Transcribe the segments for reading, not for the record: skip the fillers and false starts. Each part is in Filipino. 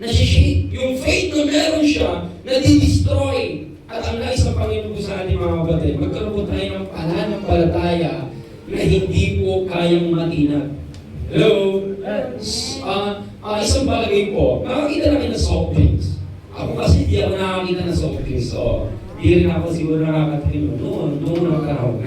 nasishake. Yung faith na meron siya, nadi-destroy. At ang nais ng Panginoon po sa ating mga kapatid, magkaroon po tayo ng pananampalataya na hindi po kayang matinag. Hello? Isang bagay po, nakakita namin na soft drinks. Ako kasi di ako nakakita na soft drinks. So, di rin ako siguro nakakatingin mo. Noon nagkaroon.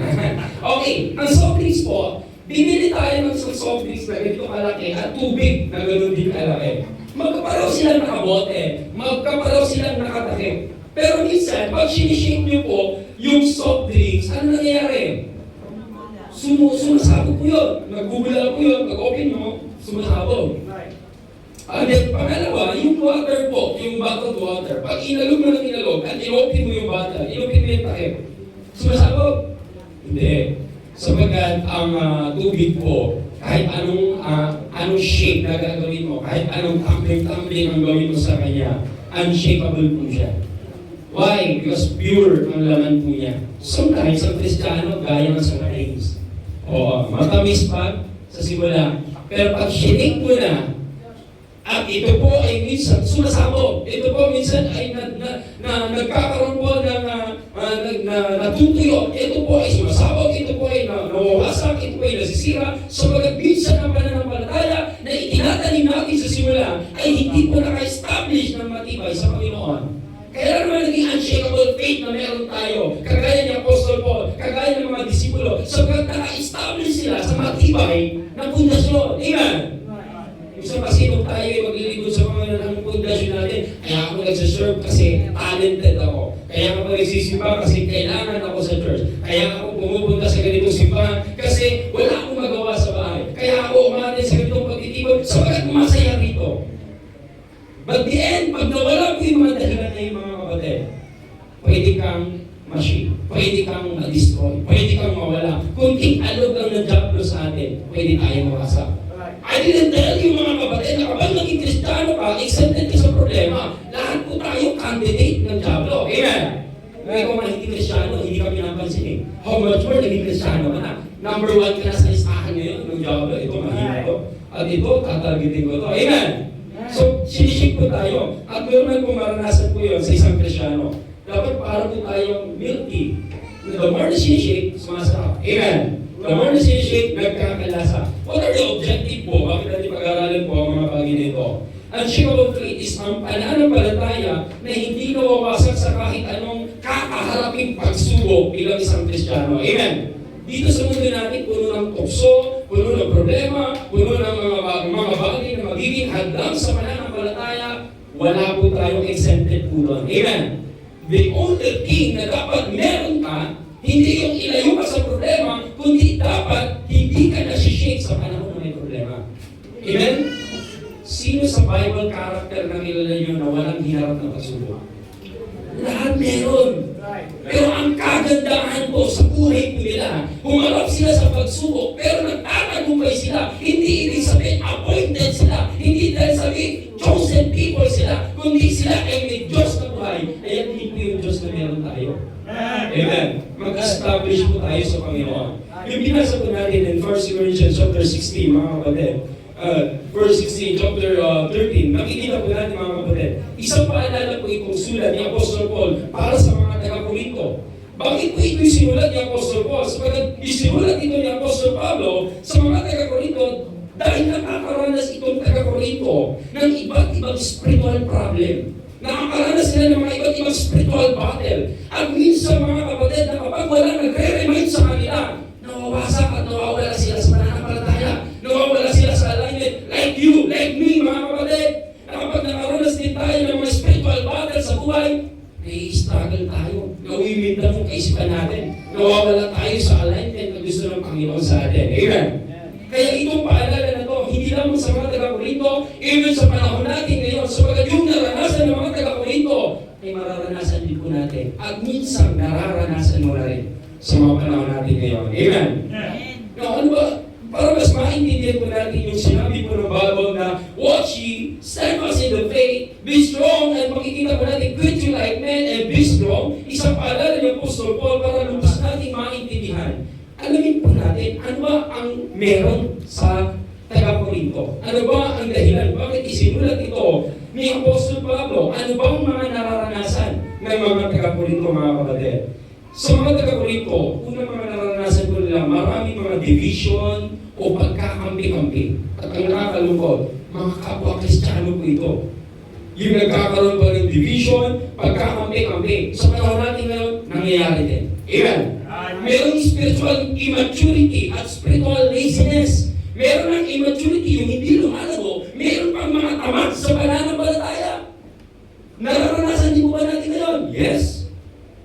Okay, ang soft drinks po, bibili tayo ng soft drinks na ganito kalaki at tubig na gano'n din kalaki. Magkaparaw silang nakabote, magkaparaw silang nakatakip. Pero minsan, pag sinishake nyo po yung soft drinks, ano nangyayari? Sumasabog po yun. Nagbubula po yun. Pag-open mo, sumasabog. Then, pangalawa, yung water po, yung bottled water. Pag inalog mo ng inalog, at in-open mo yung bottle, in-open mo yung takip, sumasabog? Hindi. Sapagkat ang tubig po, kahit anong shape na gagawin mo, kahit anong tumbling ang gawin mo sa kanya, unshakable po siya. Why? Because pure ang laman po niya. Sometimes, ang Kristiyano, gaya ng sa James. Oo, matamis pa sa simula. Pero pag shake mo na, at ito po ay minsan sumasabog. Ito po minsan ay nagkakaroon po ng natutuyo. Ito po ay sumasabog. Ito po ay nawawasak. Ito po ay nasisira. So minsan ang pananampalataya na itinatanim natin sa simula ay hindi po naka-establish ng matibay sa Panginoon. Kaya naman naging unshakable faith na meron tayo. Kagaya ni Apostol Paul, kagaya ng mga disipulo. Sapagkat naka-establish sila sa matibay ng pundasyon. Amen? Isang kasi kung tayo ay maglilingkod sa Panginoon ang pundasyon natin, kaya ako nagsaserve kasi talented ako. Kaya ako nagsisimba kasi kailangan ako sa church. Kaya ako pumupunta sa ganitong simbahan kasi wala akong magawa sa bahay. Kaya ako umatin sa ganitong pagtitipon sapagkat masaya rito. But the end, pag nawala po yung mga dahilan na yung mga kapatid, pwede kang machine, pwede kang ma-destroy, pwede kang mawala. Kunting alog ang nag-jablo sa atin, pwede tayo mawasak. I didn't tell you mga kapatid na kapag naging Kristiyano ka, exempted ka sa problema. Lahat po tayo candidate ng jablo. Amen? Kung ikaw man hindi Kristiyano, hindi ka pinapansin eh. How much more naging Kristiyano ka na? Number 1 ka na sa listahan ngayon ng jablo. Ito, mahina to. At ito, tatargetin ko to. Amen? So, sinishake po tayo. At normal po maranasan po yun sa isang Kristiyano. Dapat para po tayong milk tea. The more na sinishake, sumasarap. Amen? The more na sinishake, nagkakalasa. What are the objective po? Bakit natin pag-aralan po ang mga bagay nito? Unshakable faith is ang pananampalataya na hindi nawawasak sa kahit anong kakaharaping pagsubok bilang isang Kristiyano. Amen? Dito sa mundo natin, puno ng tukso, puno ng problema, puno ng mga bagay na magiging hadlang sa pananampalataya, wala po tayong exempted po doon. Amen? The only thing na dapat meron ka, hindi yung ilayo ka sa problema, kundi dapat hindi ka nasishake sa panahon na may problema. Amen? Sino sa Bible character na kilala nyo na walang hinarap ng pagsubok? Lahat meron. Pero ang kagandahan po sa buhay po nila, humarap sila sa pagsubok, pero nagtatagumpay sila. Hindi ibig sabihin appointed sila. Hindi dahil sabihin chosen people sila, kundi sila ay may Diyos na buhay. Ayan hindi po yung Diyos na meron tayo. Amen. Mag-establish po tayo sa Panginoon. Yung binasa po natin in 1 Corinthians chapter 16, mga kapatid. Verse 16, chapter 13, nakikita po natin mga kapatid. Isang paalala po itong sulat ni Apostol Paul para sa mga taga-Korinto. Bakit po ito'y sinulat ni Apostol Paul? Sapagkat isinulat ito ni Apostol Pablo sa mga taga-Korinto dahil nakakaranas itong taga-Korinto ng iba't ibang spiritual problem. Nakakaranas sila ng mga iba't ibang spiritual battle. At minsan mga kapatid na kapag wala nagre-remind sa kanila, nawawasak at nawawala sila sa pananampalataya. Nawawala sila sa alignment. Like you, like me mga kapatid. Na kapag nakaranas din tayo ng mga spiritual battle sa buhay, nai-struggle tayo. Nawiwinda ng kaisipan natin. Nawawala tayo sa alignment na gusto ng Panginoon sa atin. Amen? Kaya itong paalala na to, hindi lang sa mga taga-Korinto, even sa panahon natin ngayon, sapagat yung naranasan ng mga taga-Korinto, ay mararanasan din po natin. At minsan, nararanasan mo na rin sa mga panahon natin ngayon. Amen? Now, ano ba? Para mas maintindihan po natin yung sinabi po ng Bible na watch ye, stand fast in the faith, be strong, at makikita po natin good to like men and be strong. Isang paalala ni Apostol Paul para lubos natin maintindihan. Alamin po natin, ano ba ang meron sa taga-Korinto? Ano ba ang dahilan? Bakit isinulat ito ni Apostol Pablo. Ano bang mga nararanasan ng mga taga-Korinto, mga kapatid? Sa mga taga-Korinto, unang mga nararanasan ko nila, maraming mga division o pagkakampi-kampi. At ang nakakalungkot, mga kapwa-Kristiyano po ito. Yung nagkakaroon pa ng division, pagkakampi-kampi. Sa panahon natin ngayon, nangyayari din. Amen? Merong spiritual immaturity at spiritual laziness. Meron ng immaturity, yung hindi lumalago. Meron pang mga tamad sa pananampalataya. Nararanasan din po ba natin ngayon? Yes.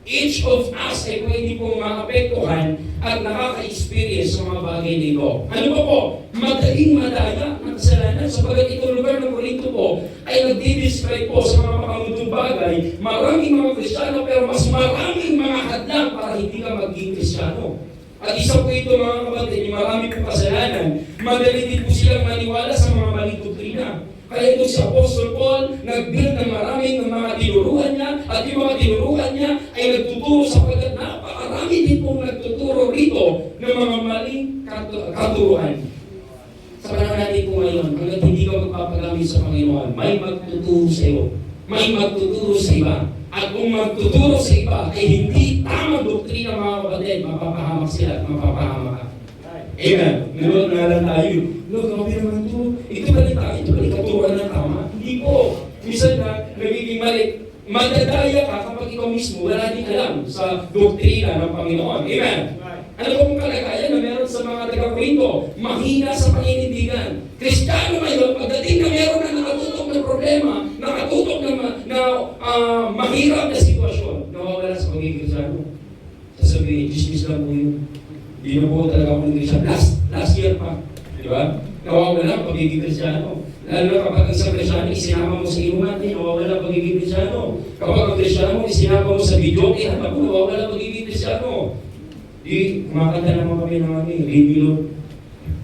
Each of us ay pwede pong maapektuhan at nakaka-experience sa mga bagay nito. Ano ba po? Madaling madaya ng kasalanan sapagat itong lugar ng Korinto po ay nagdi-describe po sa mga makamundong bagay. Maraming mga Kristiyano pero mas maraming mga hadlang para hindi ka maging Kristiyano. At isa po ito mga kapatid, yung marami po kasalanan, madali din po silang maniwala sa mga maling doktrina. Kaya ito si Apostol Paul, nag-build ng maraming mga tinuruan niya, at yung mga tinuruan niya ay nagtuturo sapagkat napakarami din pong nagtuturo rito ng mga maling katuruan. Sa panahon natin po ngayon, hanggang hindi ka magpapagamit sa Panginoon, may magtuturo sa iyo, may magtuturo sa iba. At kung magtuturo sa iba ay hindi tamang doktrina mga kapatid, mapapahamak sila at mapapahamak ka. Amen. Ngayon nga lang tayo. Lord, grabe naman ito. Ito balik tayo. Ito balik katuruan ng tama. Hindi po. Minsan na nagiging mali. Madadaya ka kapag ikaw mismo wala din alam sa doktrina ng Panginoon. Amen. Ano po kung kalagayan na meron sa mga taga-Korinto? Mahina sa paninindigan. Kristiyano ngayon, pagdating na meron na nakatutok na problema, nakatutok na mahirap na sitwasyon, nawawala sa pagiging Kristiyano. Sasabihin, dismiss lang po yun. Hindi na po talaga ako ng Kristiyano. Last year pa. Di ba? Nawawala ang pagiging Kristiyano. Lalo na kapag ang isang Kristiyano, isinama mo sa inuman, nawawala ang pagiging Kristiyano. Kapag ang Kristiyano, isinama mo sa video, handa mo, nawawala ang pagiging Kristiyano. Di, kumakanta naman kami ng Lord.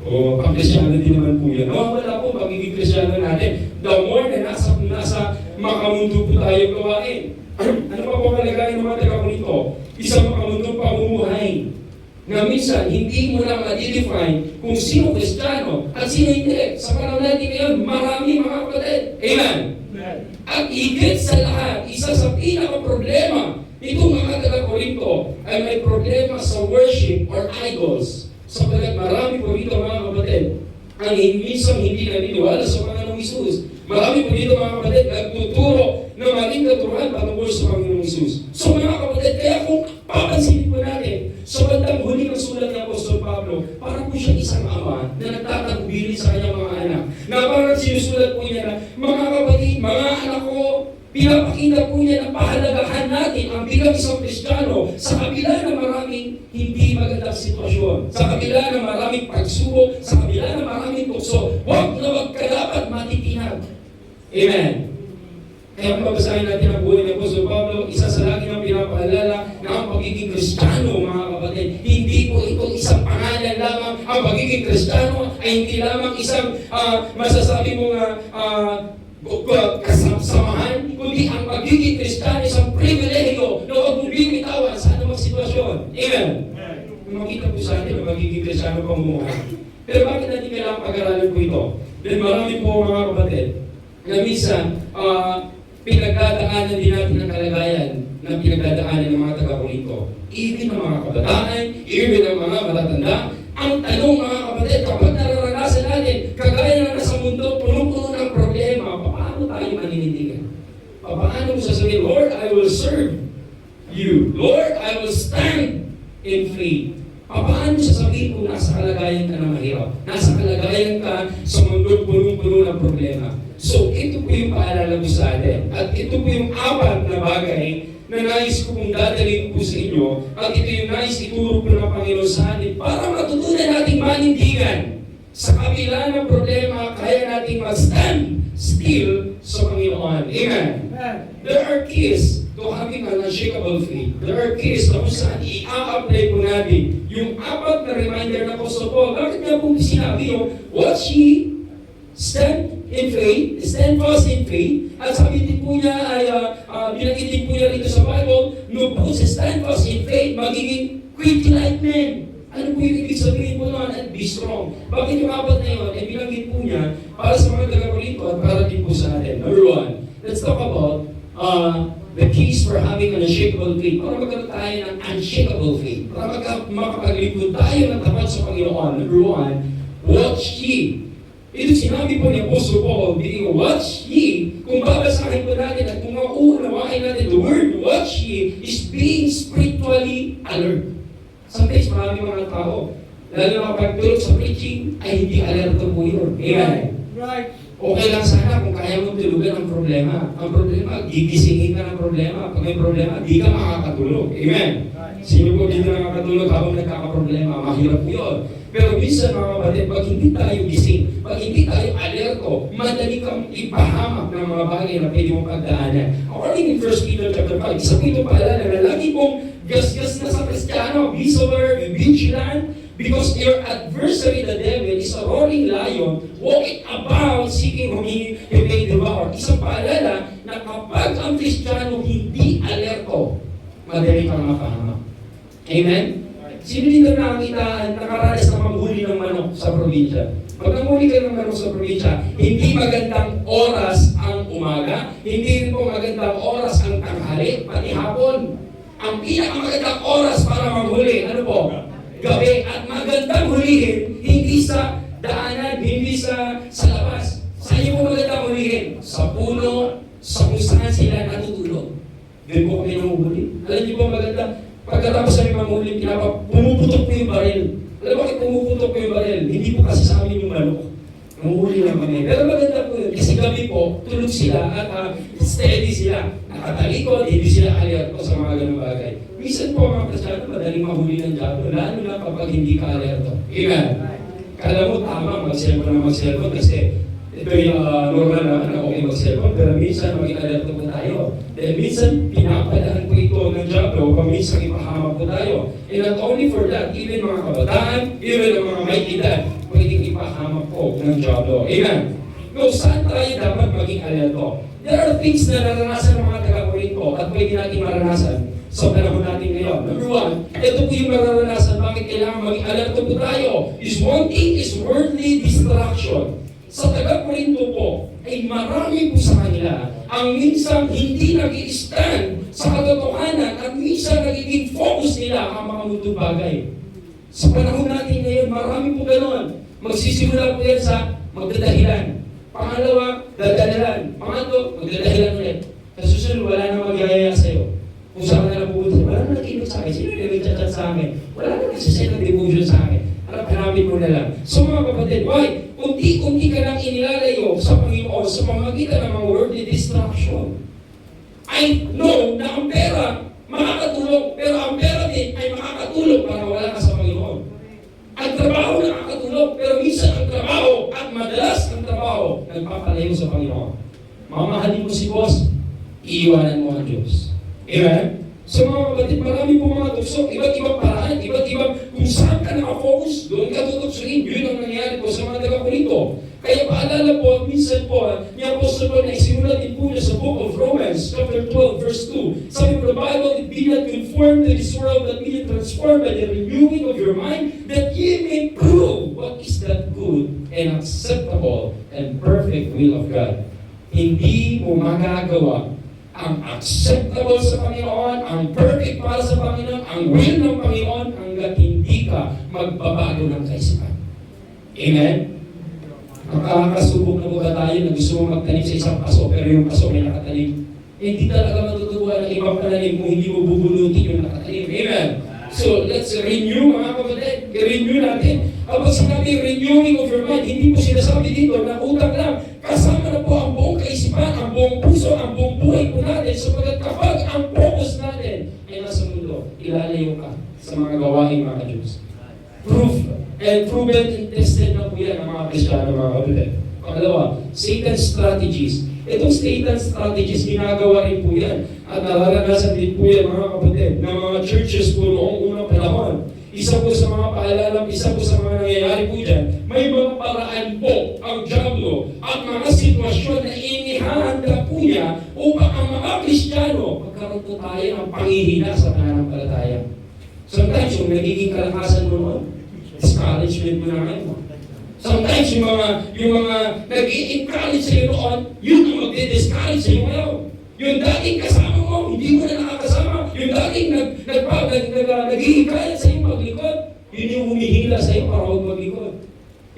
O, pang-Kristiyano din naman po yan. Nawawala po pagiging Kristiyano natin. The more na nasa makamundo po tayo gawain. Ano pa po kalagayan ng mga taga-Korinto? Isang makamundong pamumuhay na minsan hindi mo lang ma-define kung sino Kristiyano at sino hindi. Sa panahon natin ngayon, marami mga kapatid. Amen? At higit sa lahat, isa sa pinaka-problema itong mga taga-Korinto ay may problema sa worship or idols. Sapagat marami po dito mga kapatid ang minsan hindi naniniwala sa Panginoong Isus. Marami po dito mga kapatid nagtuturo na maling katuruan patungkol sa Panginoong Isus. So mga kapatid, kaya kung papansinin po natin sa bandang huli ng sulat ng Apostol Pablo, parang po siya isang ama na nagtatagbili sa kanyang mga anak. Na parang sinusulat po niya na, mga kapatid, mga anak ko, pinapakita po niya na pahalagahan natin ang bilang isang Kristiyano sa kabila ng maraming hindi magandang sitwasyon, sa kabila ng maraming pagsubok, sa kabila ng maraming tukso. Huwag na huwag ka dapat matitinag. Amen. Kaya kung babasahin natin ang buhay ni Apostol Pablo, isa sa lagi ng pinapaalala na ang pagiging Kristiyano, mga kapatid, hindi po ito isang pangalan lamang. Ang pagiging Kristiyano ay hindi lamang isang masasabi mo nga kasamahan, kundi ang pagiging Kristiyano isang pribilehiyo na huwag mong bimitawan sa anumang sitwasyon. Amen. Makita po sa atin ang pagiging Kristiyano pamumuhay. Pero bakit natin kailangan pag-aralan po ito? Dahil marami po mga kapatid na minsan pinagdadaanan din natin ang kalagayan na pinagdadaanan ng mga taga-Korinto. Even ang mga kabataan, even ang mga matatanda. Ang tanong mga kapatid, kapag nararanasan natin, kagaya na nasa mundo, punong-puno ng problema, paano tayo maninindigan? Paano mo sasabihin, Lord, I will serve you. Lord, I will stand in faith. Paano sasabihin kung nasa kalagayan ka na mahirap? Nasa kalagayan ka sa mundo punong-puno ng problema. So, ito po yung paalala ko sa atin. At ito po yung apat na bagay na nais ko pong dadalhin po sa inyo. At ito yung nais ituro po ng Panginoon sa atin para matutunan nating manindigan. Sa kabila ng problema, kaya nating mag-stand still sa Panginoon. Amen. There are keys to having an unshakable faith. There are keys na kung saan i-apply po natin yung apat na reminder na Apostol Paul. Bakit nga po sinabi yung watch ye, stand in faith, stand fast in faith, at sabi din po niya ay, binagin din po niya rito sa Bible, no po sa stand fast in faith, magiging quick like men. Ano po yung ibig sabihin po noon? And be strong. Bakit yung apat na yun? Binanggit po niya para sa mga taga-Korinto at para din po sa atin. Number one, let's talk about the keys for having an unshakable faith. Para magkaroon tayo ng unshakable faith. Para makapaglingkod tayo ng tapat sa Panginoon. Number one, watch ye. Ito sinabi po ni Apostle Paul, watch ye. Kung babasahin po natin at kung mauunawain natin, the word watch ye is being spiritually alert. Sometimes marami mga tao, lalo na kapag tulog sa preaching, ay hindi alerto po yun. Amen. Right. Okay lang sana kung kaya mong tulugan ang problema. Ang problema, gigisingin ka ng problema. Pag may problema, di ka makakatulog. Amen. Sino po dito nakakatulog habang nagkakaproblema? Mahirap po yun. Pero minsan mga kapatid, pag hindi tayo gising, pag hindi tayo alerto, madali kang ipahamak ng mga bagay na pwede mong pagdaanan. According in 1 Peter chapter 5, isa po ito paalala na lagi pong gas-gas na sa Kristiyano, be sober, be vigilant, because your adversary, the devil, is a roaring lion, walking about, seeking whom he may devour. Isang paalala na kapag ang Kristiyano hindi alerto, madali kang mapahamak. Amen? Sino dito nakaranas na manghuli ng manok sa probinsya? Pag nanghuli ka ng manok sa probinsya, hindi magandang oras ang umaga, hindi rin po magandang oras ang tanghali, pati hapon. Ang pinakamagandang oras para manghuli, ano po? Gabi. At magandang hulihin, hindi sa daanan, hindi sa labas. Saan niyo po magandang hulihin? Sa puno, sa kung saan sila natutulog. Doon po kami nanguhuli. Alam niyo po maganda, pagkatapos kami manghuli, pumuputok po yung baril. Alam mo bakit pumuputok po yung baril? Hindi po kasi sa amin yung manok. Nanguhuli lang kami. Pero maganda po yun. Kasi gabi po, tulog sila at steady sila. Nakatalikod, hindi sila alerto sa mga ganung bagay. Minsan po mga Kristiyano, madaling mahuli ng diablo, lalo na kapag hindi ka alerto. Amen. Kala mo tama, mag-cellphone kasi ito yung normal na okay mag-cellphone, pero minsan maging alerto po tayo. Dahil minsan pinapadaan po ito ng diablo, kung minsan ipahamak po tayo. And not only for that, even mga kabataan, even ang mga may edad, pwedeng ipahamak po ng diablo. Amen. No, saan tayo dapat maging alerto? There are things na naranasan ng mga taga-Korinto at pwede natin maranasan sa panahon natin ngayon. Number one, ito po yung mararanasan. Bakit kailangan maging alerto po tayo? Is one thing is worldly distraction. Sa taga-Korinto po, ay marami po sa kanila ang minsan hindi nag-i-stand sa katotohanan at minsan nagiging focus nila ang mga mundong bagay. Sa panahon natin ngayon, marami po ganoon. Magsisimula po yan sa magdadahilan. Pangalawa, dadalalan. Pangatlo, magdadahilan ulit. Sa susunod, wala na magyayaya sa'yo. Kung saan ka na pupunta, wala na nag-inot sa akin. Sino na nag-chat sa akin? Wala na nagsisend ng devotion sa akin. Hanapin mo na lang. So mga kapatid, why? Unti-unti ka lang inilalayo sa Panginoon sa pamagitan ng mga worldly distraction. I know na ang pera makakatulong, pero ang pera din ay makakatulong para wala ka sa Panginoon. Ang trabaho nakakatulong, pero minsan ang trabaho at madalas ang trabaho nagpapalayo sa Panginoon. Mamahalin mo si boss, iiwanan mo ang Diyos. Amen? So mga kapatid, marami po mga tukso, iba't ibang paraan, iba't ibang kung saan ka nakafocus, doon ka tutuksoin. Yun ang nangyari po sa mga taga-Korinto. Kaya paalala po, minsan po, ni Apostle Paul na isinulat din po niya sa book of Romans, chapter 12, verse 2. Sabi po, the Bible, it be not conformed to this world, but be transformed by the renewing of your mind, that ye may prove what is that good and acceptable and perfect will of God. Hindi mo magagawa ang acceptable sa Panginoon, ang perfect para sa Panginoon, ang will ng Panginoon, hanggat hindi ka magbabago ng kaisipan. Amen? Nakakasubok na po ba tayo na gusto mong magtanim sa isang paso, pero yung paso may nakatanim? Hindi talaga matutuwa ng ibang pananim kung hindi mo bubulutin yung nakatanim. Amen? So, let's renew mga kapatid. I-renew natin. Kapag sinabi renewing of your mind, hindi po sinasabi dito na utang lang. Kasama na po ang buong kaisipan, ang buong puso, ang buong buhay po natin. Sapagkat kapag ang focus natin ay nasa mundo, ilalayo ka sa mga gawaing mga Diyos. Proof and proven and tested na po yan ang mga Kristiyano mga kapatid. Pangalawa, Satan's strategies. Itong Satan's strategies, ginagawa rin po yan. At nararanasan din po yan mga kapatid ng mga churches po noong unang panahon. Isa po sa mga paalala, isa po sa mga nangyayari po dyan, may mga paraan po ang diablo at mga sitwasyon na inihahanda po niya upang ang mga Kristiyano magkaroon po tayo ng panghihina sa pananampalataya. Sometimes yung nagiging kalakasan mo noon, encouragement mo na ngayon. Sometimes yung mga nag-i-encourage sa'yo noon, yun ang magdi-discourage sa'yo ngayon. Yung dating kasama mo, hindi mo na nakakasama. Yung dating nag-i-hikayat sa'yo maglikod, yun yung humihila sa'yo para huwag maglikod.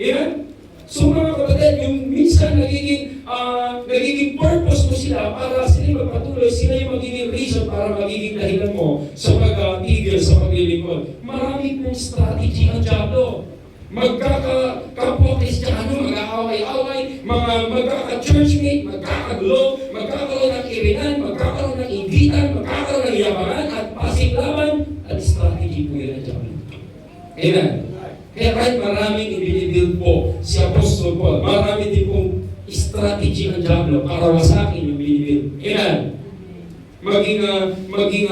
Amen? So mga kapatid, yung minsan nagiging purpose mo sila para sila magpatuloy, sila yung magiging reason para magiging dahilan mo sa pag-tigil, sa paglilingkod. Marami pong strategy ang diablo. Magkaka-kapwa-Kristiyano, mag-aaway-away, magkaka-churchmate, magkakagulo, magkakaroon ng irinan, magkakaroon ng inggitan, magkakaroon ng yabangan at pasiglaban at strategy po yun ang diablo. Amen? Kaya kahit maraming ibinibuild po si Apostol Paul, marami din pong strategy ng diablo para wasakin yung binibuild. Amen? Maging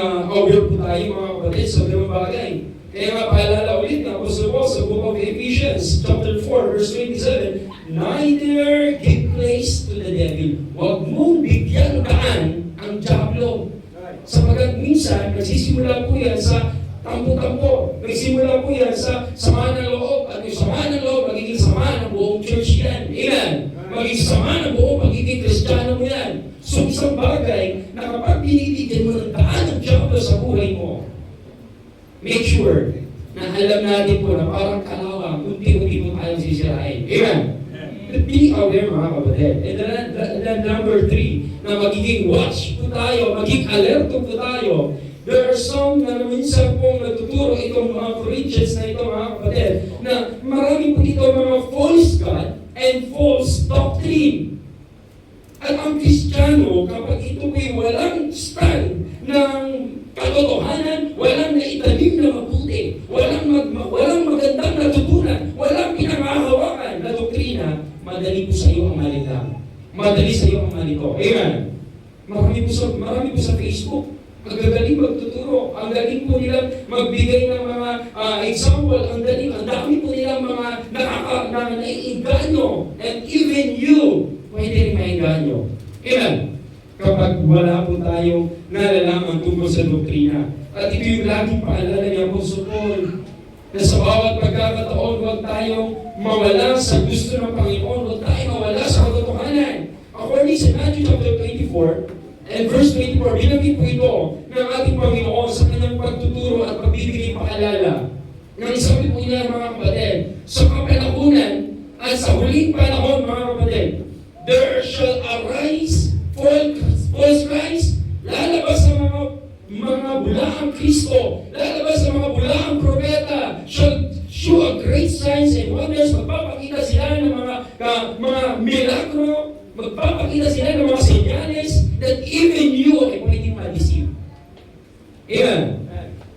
aware po tayo mga kapatid sa mga bagay. Kaya nga paalala ulit na Apostol Paul sa book of Ephesians, chapter 4, verse 27, neither give place to the devil. Huwag mong bigyan daan ang diablo. Sapagkat minsan, nagsisimula po yan sa tampo-tampo. Nagsimula po yan sa sama ng loob. At yung sama ng loob, magiging sama ng buong church yan. Amen? Magiging sama ng buong magiging Kristiyano mo yan. So isang bagay na kapag binibigyan mo ng daan ng diablo sa buhay mo, make sure na alam natin po na parang kalawang, unti-unti po tayong sisirain. Amen? Be aware mga kapatid. And then number 3, na magiging watch po tayo, maging alerto po tayo. There are some na minsan pong natuturo itong mga Corinthians na ito mga kapatid, na marami po ito mga false God and false doctrine. At ang Kristiyano, kapag ito po'y walang stand ng katotohanan, walang naitanim na mabuti, walang magandang natutunan, walang pinangahawakan na doktrina, madali po sa iyo ang malita. Madali sa iyo ang malito. Amen? Marami po sa Facebook. Ang gagaling magtuturo, ang galing po nilang magbigay ng mga example, ang dami po nilang mga naiinganyo, and even you, pwede rin maiinganyo. Amen? Kapag wala po tayong nalalaman tungkol sa doktrina. At ito yung laging paalala ni Apostol Paul, na sa bawat pagkakataon, huwag tayong mawala sa gusto ng Panginoon, huwag tayong mawala sa katotohanan. According sa Matthew chapter 24, and verse 24, binanggit po ito ng ating Panginoon sa kanyang pagtuturo at pagbibigay paalala. Nang isabi po niya mga kapatid, sa kapanahunan at sa huling panahon mga kapatid, there shall arise false Christ, lalabas sa mga bulaang Kristo, lalabas sa mga bulaang propeta, shall show great signs and wonders, magpapakita sila ng mga milagro, magpapakita sila ng mga senyales that even you ay pwedeng ma-deceive. Amen?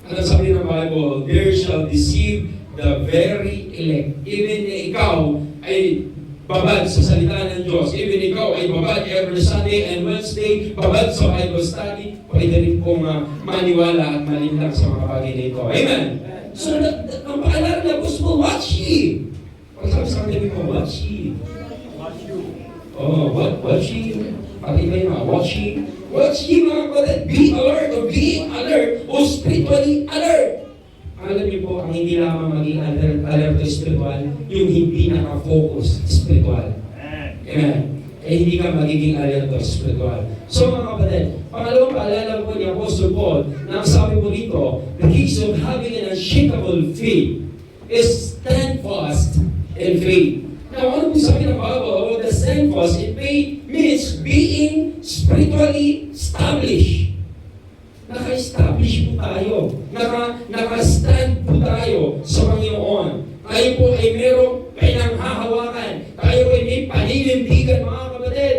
Ano sabi ng Bible? There shall deceive the very elect. Even na ikaw ay babad sa salita ng Diyos. Even ikaw ay babad every Sunday and Wednesday, babad sa Bible study, pwede rin pong maniwala at malinlang sa mga bagay na ito. Amen? So, ang paalala niya, Apostle, watch ye. Pag sabi sa kanila mo, watch ye. Oh, watch ye. Pati ba yung watch ye? Watch ye mga kapatid. Be alert or being alert o spiritually alert. Alam niyo po, ang hindi lamang maging alert spiritual, yung hindi nakafocus spiritual. Amen. Eh hindi ka magiging alert spiritual. So mga kapatid, pangalawang paalala po ni Apostle Paul, na ang sabi po dito, the keys of having an unshakable faith is stand fast in faith. Now, ano po sabi ng Bible about the stand fast in faith means being spiritually established. Naka-establish po tayo. Naka-stand po tayo sa Panginoon. Tayo po ay merong pinanghahawakan. Tayo po ay may paninindigan, mga kapatid.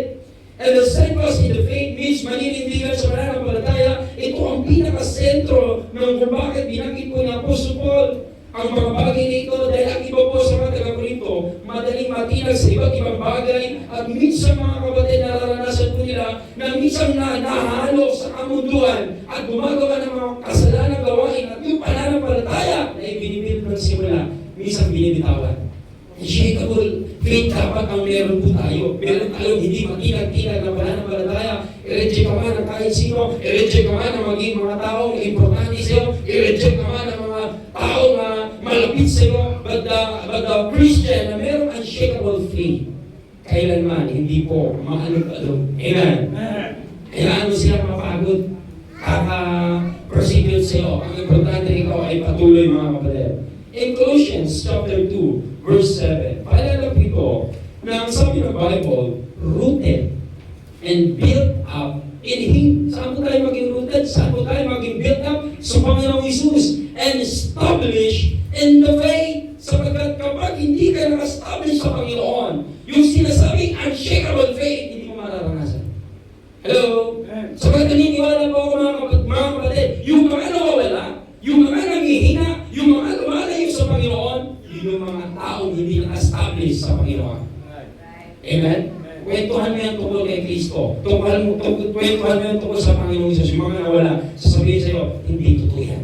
And the steadfast in the faith means maninindigan sa mananampalataya. Ito ang pinaka-sentro ng kung bakit binanggit po ng Apostol Paul ang mga bagay na ito, dahil ang iba po sa mga taga-Korinto, madaling matinag sa iba't ibang bagay, at minsan mga kapatid, nararanasan po nila na minsan nahalo sa kamunduan at gumagawa ng mga kasalanang gawain at yung pananampalataya na ibinibuild ng simula, minsan binibitawan. Unshakable faith dapat ang meron po tayo. Meron tayong hindi matinag-tinag na pananampalataya. I-reject ka man ng kahit sino, i-reject ka man ng maging mga taong importante sa iyo, i-reject ka man ng mga taong malapit sa iyo, but but the Christian na mayroong unshakable faith, kailanman, hindi po maalog-alog. Amen. Kailangan mo silang mapagod, kaka-persecute sa'yo. Ang importante ikaw ay patuloy, mga kapatid. In Colossians chapter 2, verse 7, paalala po ito na ang sabi ng Bible, rooted and built up in Him. Saan po tayo maging rooted? Saan po tayo maging built up? Sa Panginoong Isus. And established in the faith. Sapagkat kapag hindi ka na-establish sa Panginoon, yung sinasabing unshakable faith, hindi mo mararanasan. Hello? Sapagkat naniniwala po ako mga kapatid, yung mga nawawala, yung mga nangihina, yung mga lumalayo sa Panginoon, yun yung mga taong hindi na-establish sa Panginoon. Amen? Kwentuhan mo yan tungkol kay Kristo. Kwentuhan mo yan tungkol sa Panginoong Isus. Yung mga nawala, sasabihin sa'yo, hindi totoo yan.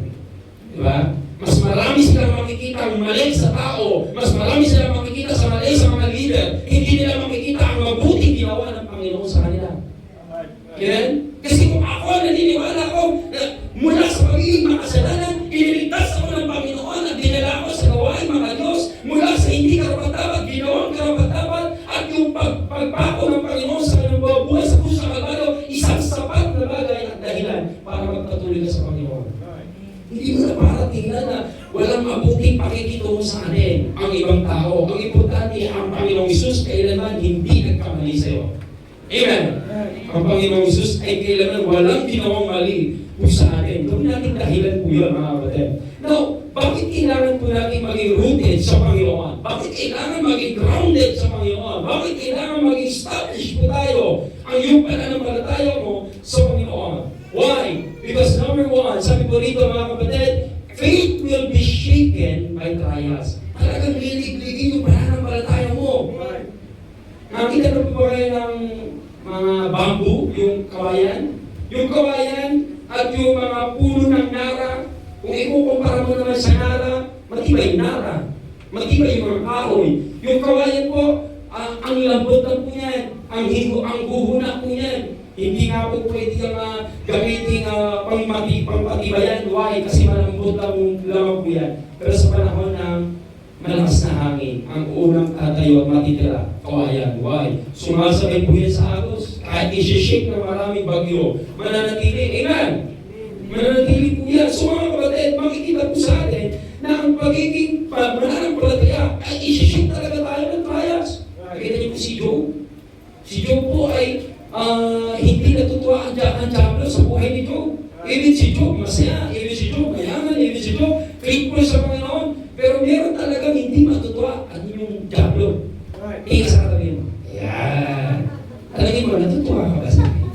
Diba? Mas marami silang makikita ang mali sa tao. Mas marami silang makikita sa mali sa mga leader. Hindi nila makikita ang mabuting ginawa ng Panginoon sa kanila. Amen? Kasi kung ako, naniniwala ko na mula sa pagiging makasalanan, iniligtas ako ng Panginoon at dinala ako sa gawain mga Diyos mula sa hindi karapat-dapat, ginawang karapat-dapat at yung pagpako ng Panginoon sa kanyang buhay sa krus ng Kalbaryo, isang sapat na bagay at dahilan para magpatuloy ka sa Panginoon. Hindi mo na para tingnan na walang mabuting pakikitungo sa atin ang ibang tao. Ang importante, ang Panginoong Isus kailanman hindi nagkamali sa iyo. Amen. Ang Panginoong Isus ay kailanman walang ginawang mali po sa atin. Doon natin dahilan po yun, mga kapatid. Now, bakit kailangan po natin maging rooted sa Panginoon? Bakit kailangan maging grounded sa Panginoon? Bakit kailangan maging established po tayo ang iyong pananampalataya mo sa Panginoon? Why? Because number one, sabi po rito mga kapatid, faith will be shaken by trials. Talagang lilig-ligin yung pananampalataya mo. Nakita na po ba kayo ng mga bamboo, yung kawayan? Yung kawayan at yung mga puno ng nara, kung ikukumpara mo naman sa nara, matibay yung nara. Matibay yung mga kahoy. Yung kawayan po, ang lambot lang po yan. Ang guhuna po yan. Hindi nga po pwede kang gamitin pangpatibayan. Why? Kasi malambot lamang po yan. Pero sa panahon ng malakas na hangin, ang unang tatayo at matitira, kawayan. Why? Sumasabay po yan sa agos. Kahit isi-shake ng maraming bagyo, mananatili. Amen? Mananatili po yan. So mga kapatid, makikita po sa atin na ang pagiging mananampalataya ay isi-shake talaga tayo ng trials. Nakita niyo po si Job. Si Job po ay hindi natutuwa ang Diablo sa buhay ni Job. Even si Job masaya, even si Job mayaman, even si Job faithful sa Panginoon. Pero meron talagang hindi matutuwa ang yung Diablo. Sa katabi mo. Ayan. Talagin mo, natutuwa ka ba sa akin?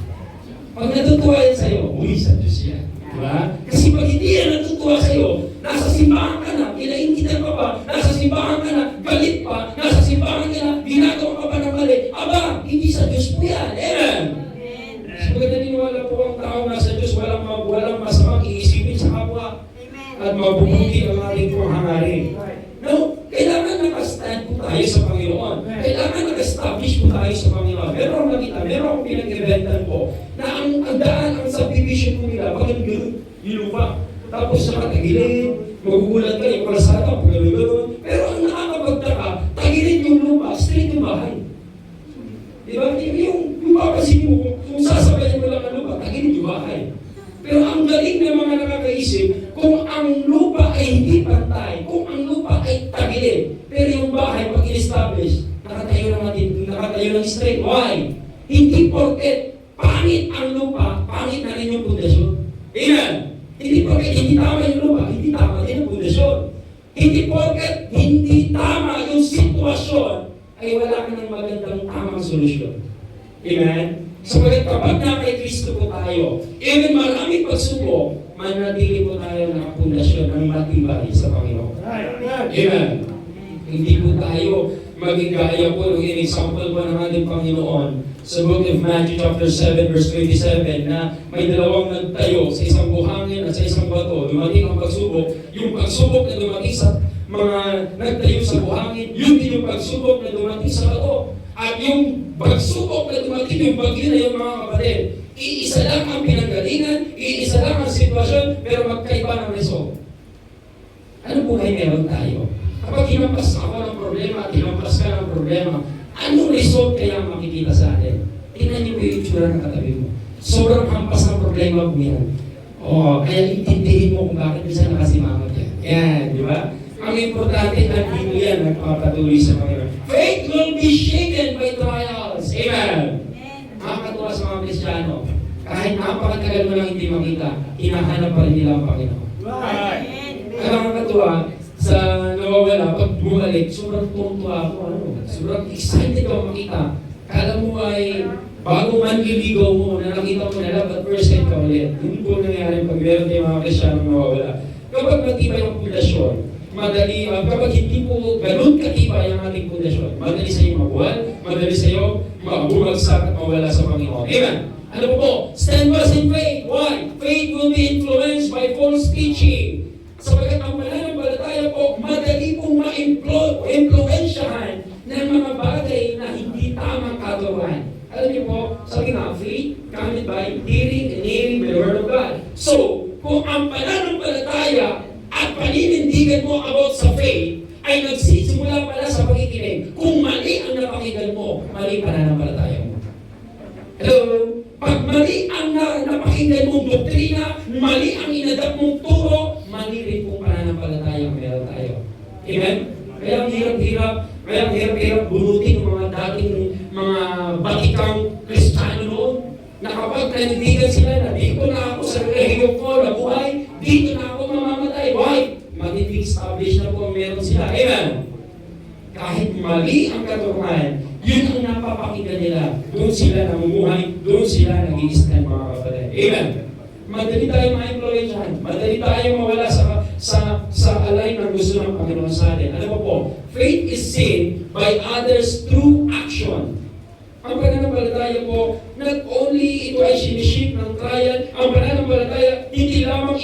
Pag natutuwa yan sa'yo, uy, sa Diyos yan. Diba? Kasi pag hindi yan natutuwa sa'yo, nasa simbahan ka na, kinaingitan ka pa, nasa simbahan ka na, galit pa, nasa simbahan ka na, ginagawa ka pa ng mali. Aba, hindi sa Diyos po yan. Amen. So, pag naniniwala po ang tao nasa Diyos, walang masamang iisipin sa kapwa. At mabubuti ang ating pong hangarin. No, kailangan nakastand po tayo sa Panginoon. Kailangan naka-establish po tayo sa Panginoon. Meron akong nakita, meron akong pinag-eventan po na ang daan, ang subdivision po nila, pag yung lupa, tapos nakatagilid, magugulat ka, yung kalasada, pag-gano'n. Pero ang nakakapagtaka, tagilid yung lupa, straight yung bahay. Diba? Yung papasin mo, kung sasabayan mo lang ang lupa, tagilid yung bahay. Pero ang galing ng mga nakakaisip, kung ang lupa ay hindi pantay, kung ang lupa ay tagilid, pero yung bahay pag in-establish, nakatayo ng straight. Why? Hindi porket pangit ang lupa, pangit na rin yung pundasyon. Amen? Hindi porket hindi tama yung lupa, hindi tama din ang pundasyon. Hindi porket hindi tama yung sitwasyon, ay wala ka ng magandang tamang solusyon. Amen? Sapagat kapag na kay Kristo po tayo, even maraming pagsubok, manatili po tayo nakapundasyon ng matibay sa Panginoon. Amen. Hindi po tayo maging gaya po ng example po ng ating Panginoon sa book of Matthew chapter 7 verse 27 na may dalawang nagtayo sa isang buhangin at sa isang bato. Dumating ang pagsubok. Yung pagsubok na dumating sa mga nagtayo sa buhangin, yun din yung pagsubok na dumating sa bato. At yung pagsubok na dumating yung bagyo na yung mga kapatid, iisa lang ang pinanggalingan, iisa lang ang sitwasyon, pero magkaiba ng result. Ano buhay meron tayo? Kapag hinampas ako ng problema at hinampas ka ng problema, anong result kaya ang makikita sa atin? Tingnan niyo yung itsura ng katabi mo. Sobrang hampas ng problema mo yan. Kaya intindihin mo kung bakit minsan nakasimangot yan. Yan, di ba? Ang importante, nandito yan, nagpapatuloy sa Panginoon. Faith will be shaken by trials. Amen. Nakakatuwa sa mga Kristiyano. Kahit napakatagal mo lang hindi makita, hinahanap pa rin nila ang Panginoon. Kaya nakakatuwa, sa nawawala, pag bumalik, sobrang tuwa ako. Sobrang excited ako makita. Kala mo ay bago man liligaw mo, na nakita mo na lang, but first time ka ulit. Hindi po nangyari pag meron tayong mga Kristiyano nawawala. Kapag matibay ang pundasyon, madali, kapag hindi po ganun katibay ang ating pundasyon, madali sa iyo mabuhal, madali sa iyo bumagsak at mawala sa Panginoon. Amen. Ano po? Stand fast in faith. Why? Faith will be influenced by false teaching. Sapagat ang pananampalataya po, madali pong ma-influensyahan ng mga bagay na hindi tamang katuruan. Alam niyo po, sabi nga, faith cometh by hearing and hearing by the word of God. So, kung ang pananampalataya at paninindigan mo about sa faith ay nagsisimula pala sa pakikinig, kung mali ang napakinggan mo, mali pananampalataya mo. Hello? Pag mali ang napakinggan mong doktrina, mali ang inadap mong turo, mali rin kung pananampalataya meron tayo. Amen? Kaya ang hirap-hirap bunutin ng mga dating mga batikang Kristiyano noon, na kapag nanindigan sila na dito na ako sa relihiyon ko na buhay, dito na ako mamamatay. Why? Magiging established na po ang meron sila. Amen? Kahit mali ang katuruan, yun ang napapakinggan nila. Doon sila namumuhay, doon sila nag-i-stand mga kapatid. Amen? Madali tayo ma-influensyahan. Madali tayo mawala sa alay ng gusto ng Panginoon sa atin. Ano po? Faith is seen by others through action. Ang pananampalataya po, not only ito ay siniship ng trial, ang pananampalataya, hindi lamang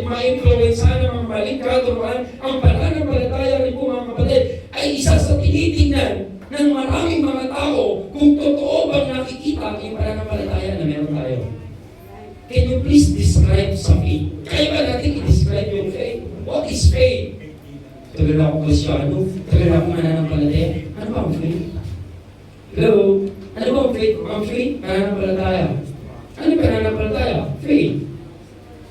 ma-influensyahan ng mga maling katuruan, ang pananampalataya rin po mga kapatid, ay isa sa tinitingnan ng maraming mga tao kung totoo bang nakikita yung pananampalataya na meron tayo. Can you please describe sa faith? Kaya ba natin i-describe yung faith? What is faith? Tagal ako Kristiyano, tagal ako mananampalataya. Ano ba ang faith? Hello? Ano ba ang faith? Ang faith? Pananampalataya. Ano yung pananampalataya? Faith.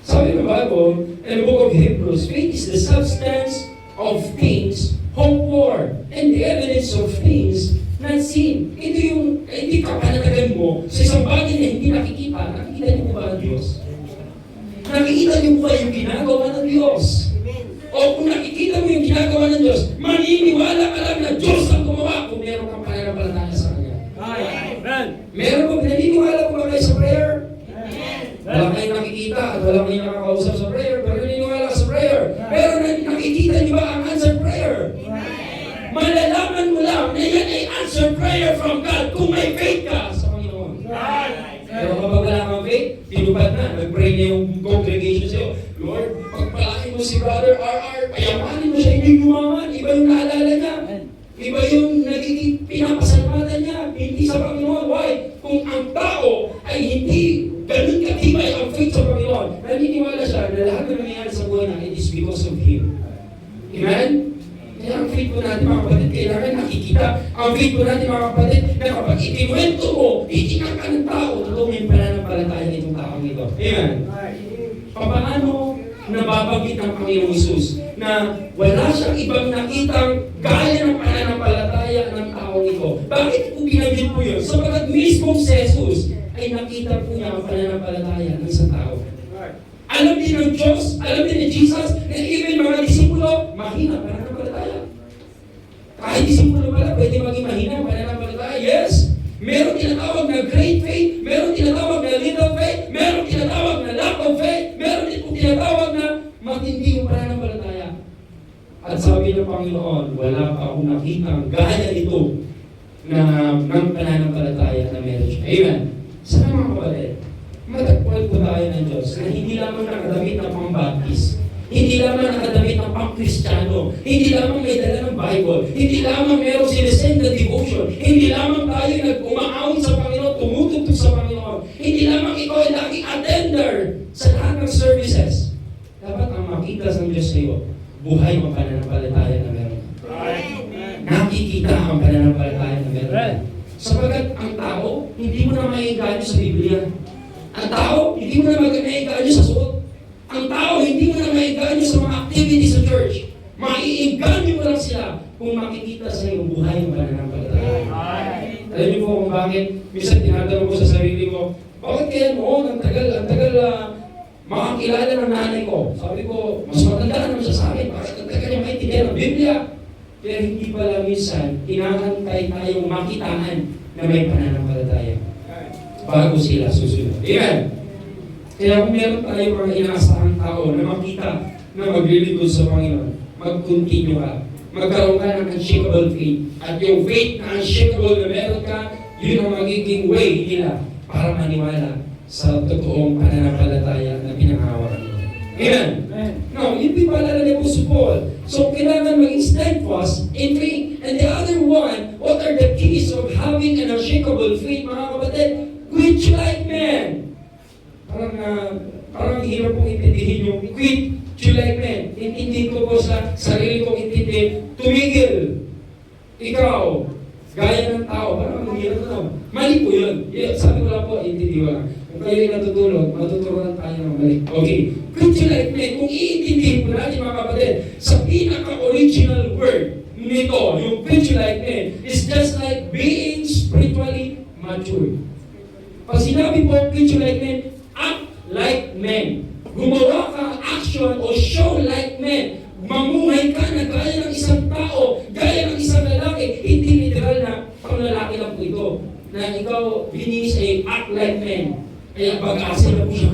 Sabi ng Bible, in the book of Hebrews, faith is the substance of things hoped for and the evidence of things not seen. Ito yung hindi ka panatagan mo sa isang bagay na hindi nakikita. Nakikita niyo po ba ang Diyos? Nakikita niyo po ba yung ginagawa ng Diyos? O kung nakikita mo yung ginagawa ng Diyos, maniniwala ka lang na Diyos ang gumawa kung meron kang pananampalataya sa Kanya. Amen. Meron po, naniniwala po ba kayo sa prayer? Amen. Wala kayong nakikita at wala kayong nakakausap sa prayer, pero naniniwala ka sa prayer. Pero nakikita niyo ba ang answer prayer? Malalaman mo lang na yan ay answer prayer from God kung may faith ka sa Panginoon. Pero kapag wala kang faith, tinupad na, nag-pray na yung congregation sa'yo. Lord, pagpalain mo si Brother RR, payamanin mo siya, hindi yumaman, iba yung naalala niya. Iba yung nagiging pinapasalamatan niya, hindi sa Panginoon. Why? Kung ang tao ay hindi ganun katibay ang faith sa Panginoon, naniniwala siya na lahat na nangyayari sa buhay na it is because of Him. Amen? Kaya ang faith po natin mga kapatid, kailangan nakikita. Ang faith po natin mga kapatid, na kapag itinwento mo, itinang ka ng tao, totoo yung pananampalataya nitong taong ito. Amen? Paano nababanggit ng Panginoong Isus na wala siyang ibang nakitang gaya ng pananampalataya ng taong ito? Bakit po binanggit po yun? Sapagat mismo si Jesus ay nakita po niya ang pananampalataya ng isang tao. Alam din ng Diyos, alam din ni Jesus, na even mga disipulo, mahina pananampalataya. Kahit disipulo pala, pwede maging mahina pananampalataya. Yes! Meron tinatawag na great faith, meron tinatawag na little faith, meron tinatawag na lack of faith, meron din po tinatawag na matindi yung pananampalataya. At sabi ng Panginoon, wala pa akong nakitang gaya nito na ng pananampalataya na meron siya. Amen. Sana mga kapatid, matagpuan po tayo ng Diyos na hindi lamang nakadamit ng pang-baptist, hindi lamang nakadamit ng pang-Kristiyano, hindi lamang may dala ng Bible, hindi lamang mayroong sinesend na devotion, hindi lamang tayo nag-umaawit sa Panginoon, tumutugtog sa Panginoon, hindi lamang ikaw ay laging attender sa lahat ng services. Dapat ang makita sa Diyos sa iyo, buhay ang pananampalataya na meron nakikita ang pananampalataya ng meron. Sapagkat ang tao, hindi mo na maiinganyo sa Biblia. Ang tao, hindi mo na maiinganyo sa suot. Ang tao, hindi mo na maiinganyo sa mga activities sa church. Maiinganyo mo lang sila kung makikita sa iyong buhay ng pananampalataya. Alam niyo po kung bakit? Minsan tinatanong ko sa sarili ko, bakit kaya noon, ang tagal makakilala ng nanay ko. Sabi ko, mas matanda naman siya sa akin. Bakit ang tagal niya maintindihan ng Biblia? Pero hindi pala minsan, kinakantay tayong makitaan na may pananampalataya bago sila susunod. Amen? Kaya kung meron tayong mga inaasahang tao na makita na maglilingkod sa Panginoon, mag-continue ka. Magkaroon ka ng unshakable faith. At yung faith na unshakable na meron ka, yun ang magiging way nila para maniwala sa totoong pananampalataya na pinangahawakan mo. Amen? Now, yun din pala ni Apostle Paul. So, kailangan maging steadfast in faith. And the other one, what are the keys of having an unshakable faith, mga kapatid? Quit like men. Parang hirap pong intindihin yung quit like men. Intindihin ko po sa sarili kong intindihin. Tumigil. Ikaw, gaya ng tao. Parang hirap na. Mali po yun. Sabi ko lang po, intindihin ko lang. Kung kayo yung natutulog, matuturuan tayo ng mali. Okay. Quit like men. Kung iintindihin po natin mga kapatid, sa pinaka-original word nito, yung quit like men, is just like being spiritually mature. Pag sinabi po, quit like men, act like men. Gumawa ka action o show like men. Mamuhay ka na gaya ng isang tao, gaya ng isang lalaki. Hindi literal na pang lalaki lang po ito. Na ikaw, binis ay act like men. Kaya pag-asa na po siya.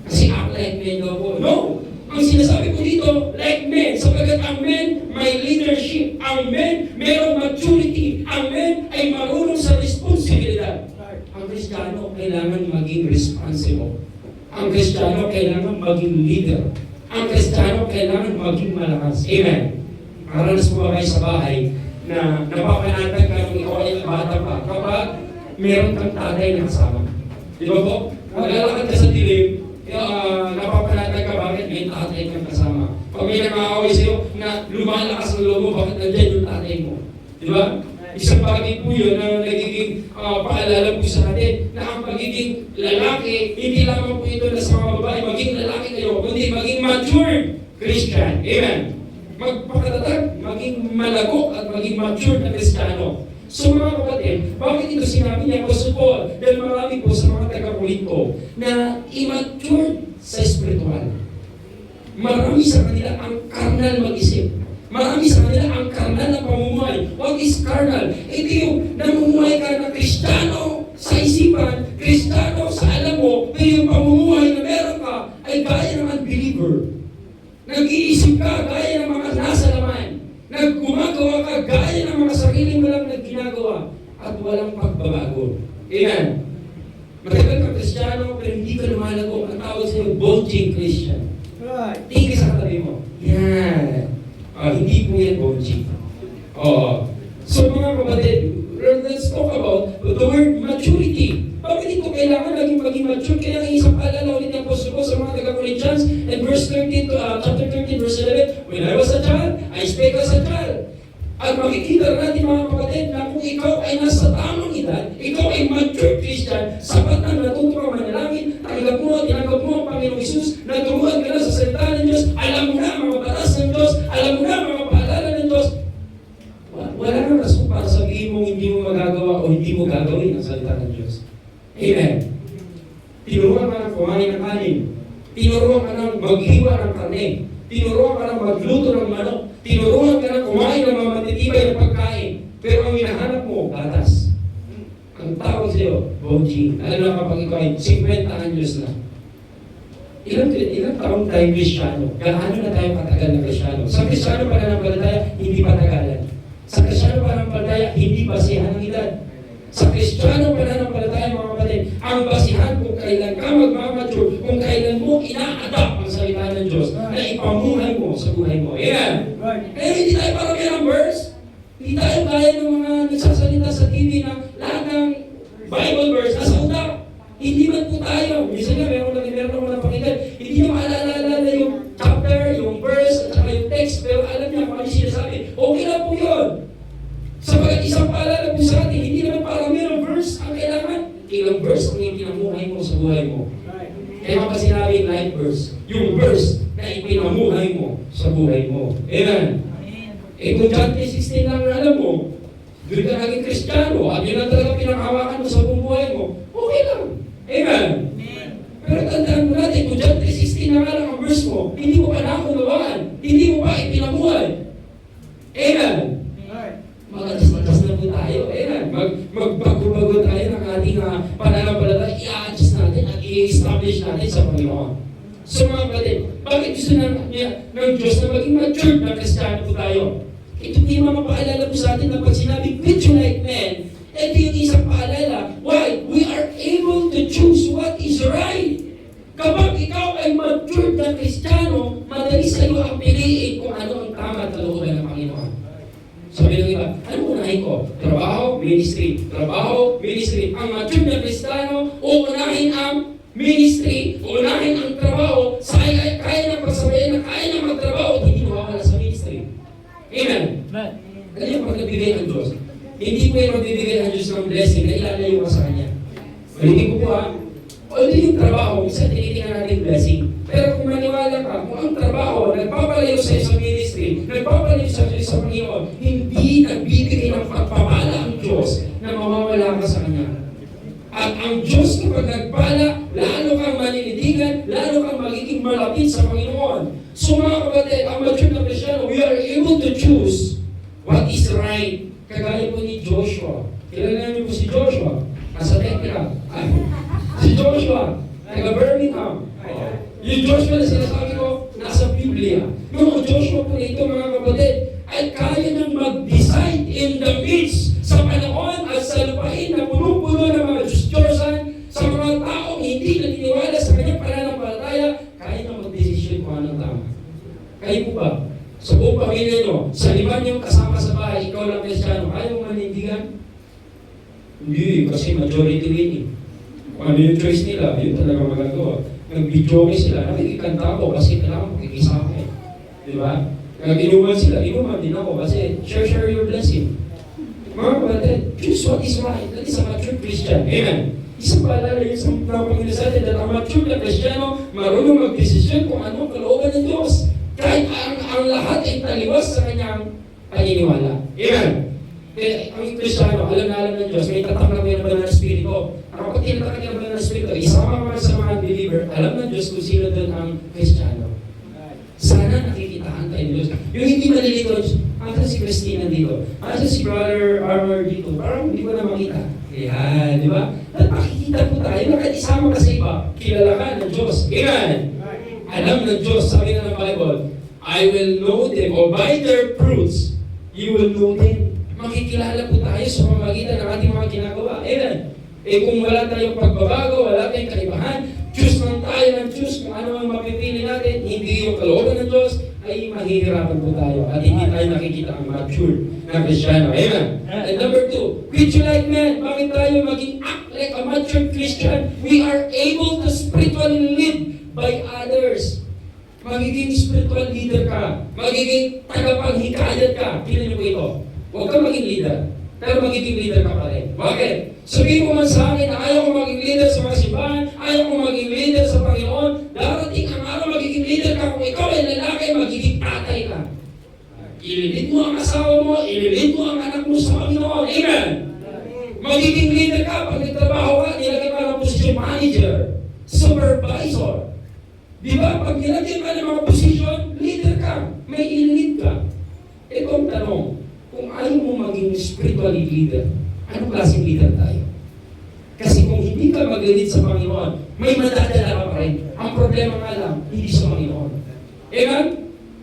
Kasi act like men daw po. No! Ang sinasabi ko dito, like men. Sapagkat ang men may leadership. Ang men mayroong maturity. Ang men ay marunong sa responsibilidad. Ang Kristiyano kailangan maging responsible. Ang Kristiyano kailangan maging leader. Ang Kristiyano kailangan maging malakas. Amen. Karanas mo ba kayo sa bahay na napapanatag ka ng ikaw ay bata pa kapag meron kang tatay na kasama? Di ba po? Maglalakad ka sa dilim, napapanatag ka bakit may tatay kang kasama. Pag may nakaaway sa'yo na lumalakas ang loob mo, bakit nandyan yung tatay mo? Di ba? Isang bagay po yun na nagiging paalala po sa atin na ang pagiging lalaki, hindi lamang po ito na sa mga babae, maging lalaki kayo, kundi maging mature Christian. Amen. Magpakatatag, maging malago at maging mature na Kristiyano. So mga kapatid, bakit ito sinabi niya Apostle Paul? Dahil marami po sa mga taga-Korinto na immature sa spiritual. Marami sa kanila ang carnal mag-isip. Marami sa kanila ang carnal na pamumuhay. What is carnal? Ito yung namumuhay ka na Kristiyano sa isipan, Kristiyano sa alam mo, pero yung pamumuhay na meron ka ay gaya ng unbeliever. Nag-iisip ka gaya ng mga nasa laman. Nagkumagawa ka gaya ng mga sarili mo lang na ginagawa at walang pagbabago. Amen. Matagal ka Kristiyano pero hindi ka lumalago. Ang tawag sa'yo, bulging Christian. Tingin ka sa katabi mo. Yan. Hindi po yan bulging. So mga kapatid, let's talk about the word maturity. Bakit ito kailangan maging mature? Kaya ang isang paalala ulit ng Apostle ko sa mga taga-Corinthians in verse 13 chapter 13 verse 11, when I was a child, I spake as a child. At makikita natin mga kapatid na kung ikaw ay nasa tamang edad, ikaw ay mature Christian, sapat na natuto ka manalangin, tinanggap mo ang Panginoong Isus, naturuan ka na sa salita ng Diyos, alam mo na ang mga batas ng Diyos, alam mo na ang mga paalala ng Diyos. Wala nang rason para sabihin mo hindi mo magagawa o hindi mo gagawin ang salita ng Diyos. Amen. Tinuruan ka ng kumain ng kanin. Tinuruan ka ng maghiwa ng karne. Tinuruan ka ng magluto ng manok. Tinuruan ka ng kumain ng mga matitibay na pagkain. Pero ang hinahanap mo, gatas. Ang tawag sa'yo, boji. Alam na kapag ikaw ay 50 anyos na. Ilang taong tayo Kristiyano? Gaano na tayo katagal na Kristiyano? Sa Kristiyano pananampalataya, hindi patagalan. Sa Kristiyano pananampalataya, hindi basihan ng edad. Sa Kristiyano pananampalataya, mga kapatid, ang basihan kung kailan ka magmamature, kung kailan mo ina-adapt ang salita ng Diyos na ipamuhay mo sa buhay mo. Ayan. Kaya hindi tayo paramihan ng verse. Hindi tayo gaya ng mga nagsasalita sa TV na lahat ng Bible verse nasa utak. Hindi man po tayo. Minsan nga, meron ako napakinggan. Hindi nyo maalala yung chapter, yung verse, at saka yung text, pero alam niya kung ano sinasabi. Okay lang po yun. isang paalala po sa atin, hindi naman para mayroong verse ang kailangan. Ilang verse ang ipinamuhay mo sa buhay mo. Kaya pa sinabi life verse, yung verse na ipinamuhay mo sa buhay mo. Amen. Kung John 3:16 lang alam mo, doon ka naging Kristiyano, at yun ang talaga pinanghawakan mo sa buhay mo, okay lang. Amen. Pero tandaan mo natin, kung John 3:16 na nga lang ang verse mo, hindi mo pa nakunawaan, hindi mo pa ipinamuhay. Amen. Mag-adjust na po tayo. Amen. Magbago-bago tayo ng ating pananampalataya, i-adjust natin at i-establish natin sa Panginoon. So mga kapatid, bakit gusto ng Diyos na maging mature na Kristiyano po tayo? Ito po yung mga paalala po sa atin na pag sinabi, quit you like men, ito yung isang paalala. Why? We are able to choose what is right. Kapag ikaw ay mature na Kristiyano, madali sa iyo ang piliin kung ano ang tama at kalooban ng Panginoon. Sabi ng iba, ano unahin ko? Trabaho, ministry. Trabaho, ministry. Ang mature na Kristiyano, uunahin ang ministry, uunahin ang trabaho, kaya nang pagsabayan na kaya nang magtrabaho at hindi mawawala sa ministry. Amen. Ganyan pag nagbigay ang Diyos. Hindi po yung magbibigay ang Diyos ng blessing na ilalayo ka sa Kanya. Ulitin ko po although yung trabaho, minsan tinitingnan natin blessing. Pero kung maniwala ka, kung ang trabaho, nagpapalayo sa isang ministry, nagpapalayo sa Panginoon, hindi nagbibigay ng pagpapala ang Diyos na mawawala ka sa Kanya. At ang Diyos kapag nagpala, lalo kang maninitigan, lalo kang magiging malapit sa Panginoon. So mga kapatid, ang mature na Kristiyano, we are able to choose what is right. Kagaya po ni Joshua. Kilala niyo po si Joshua? Nasa Tekla. Si Joshua, taga Birmingham. Yung Joshua na sinasabi ko, nasa Biblia. Yung Joshua po ito mga kapatid, ay kaya nang mag-decide in the midst sa panahon at sa lupain na puno-puno ng mga Diyos-Diyosan, sa mga taong hindi naniniwala sa kanyang pananampalataya, kaya nang mag-desisyon kung anong tama. Kayo po ba? Sa buong pamilya nyo, sa lima nyo kasama sa bahay, ikaw lang Kristiyano, kaya mo manindigan? Hindi, kasi majority winning. Kung ano yung choice nila, yun talaga magagawa. Nag-video sila, nakikikanta ako kasi kailangan makikisama eh. Di ba? Nag-inuman sila, inuman din ako kasi share your blessing. Mga kapatid, choose what is right. That is a mature Christian. Amen. Isang paalala yun sa mga Panginoon sa atin that ang mature na Kristiyano, marunong mag-desisyon kung ano ang kalooban ng Diyos. Kahit ang lahat ay taliwas sa kanyang paniniwala. Amen. Kaya ang Kristiyano, alam na alam ng Diyos, may tatak na may naman ng Espiritu. Kapag tinatak na naman ng Espiritu, isama ka sa mga believer, alam ng Diyos kung sino doon ang Kristiyano. Sana nakikitaan tayo ng Diyos. Yung hindi malilito, asa si Christina dito, asa si Brother Armor dito, parang hindi ko na makita. Kaya, di ba? At makikita po tayo, nakakisama ka sa iba, kilala ka ng Diyos. Amen. Alam ng Diyos, sabi na ng Bible, I will know them, or by their fruits, you will know them. Makikilala po tayo sa pamamagitan ng ating mga ginagawa. Amen. Kung wala tayong pagbabago, wala tayong kaibahan, choose lang tayo ng choose kung ano ang mapipili natin, hindi yung kalooban ng Diyos, ay mahihirapan po tayo at hindi tayo nakikita ang mature na Kristiyano. Amen. And number 2, quit you like men. Bakit tayo maging act like a mature Christian? We are able to spiritually lead by others. Magiging spiritual leader ka. Magiging tagapanghikayat ka. Kailan niyo po ito? Huwag ka maging leader. Pero magiging leader ka pa rin. Bakit? Sabihin mo man sa akin na ayaw ko maging leader sa mga simbahan, ayaw ko maging leader sa Panginoon, darating ang araw magiging leader ka. Kung ikaw ay lalaki, magiging tatay ka. Ililid mo ang asawa mo, ililid mo ang anak mo sa Panginoon. Amen? Magiging leader ka. Pag nagtrabaho ka, nilagay ka ng posisyon manager, supervisor. Di ba? Pag nilagay ka ng mga posisyon, leader ka. May ililid ka. Ito ang tanong. Kung ayaw mo maging spiritual leader, anong klaseng leader tayo? Kasi kung hindi ka mag-lead sa Panginoon, may madadala ka pa rin. Ang problema nga lang, hindi sa Panginoon. Amen?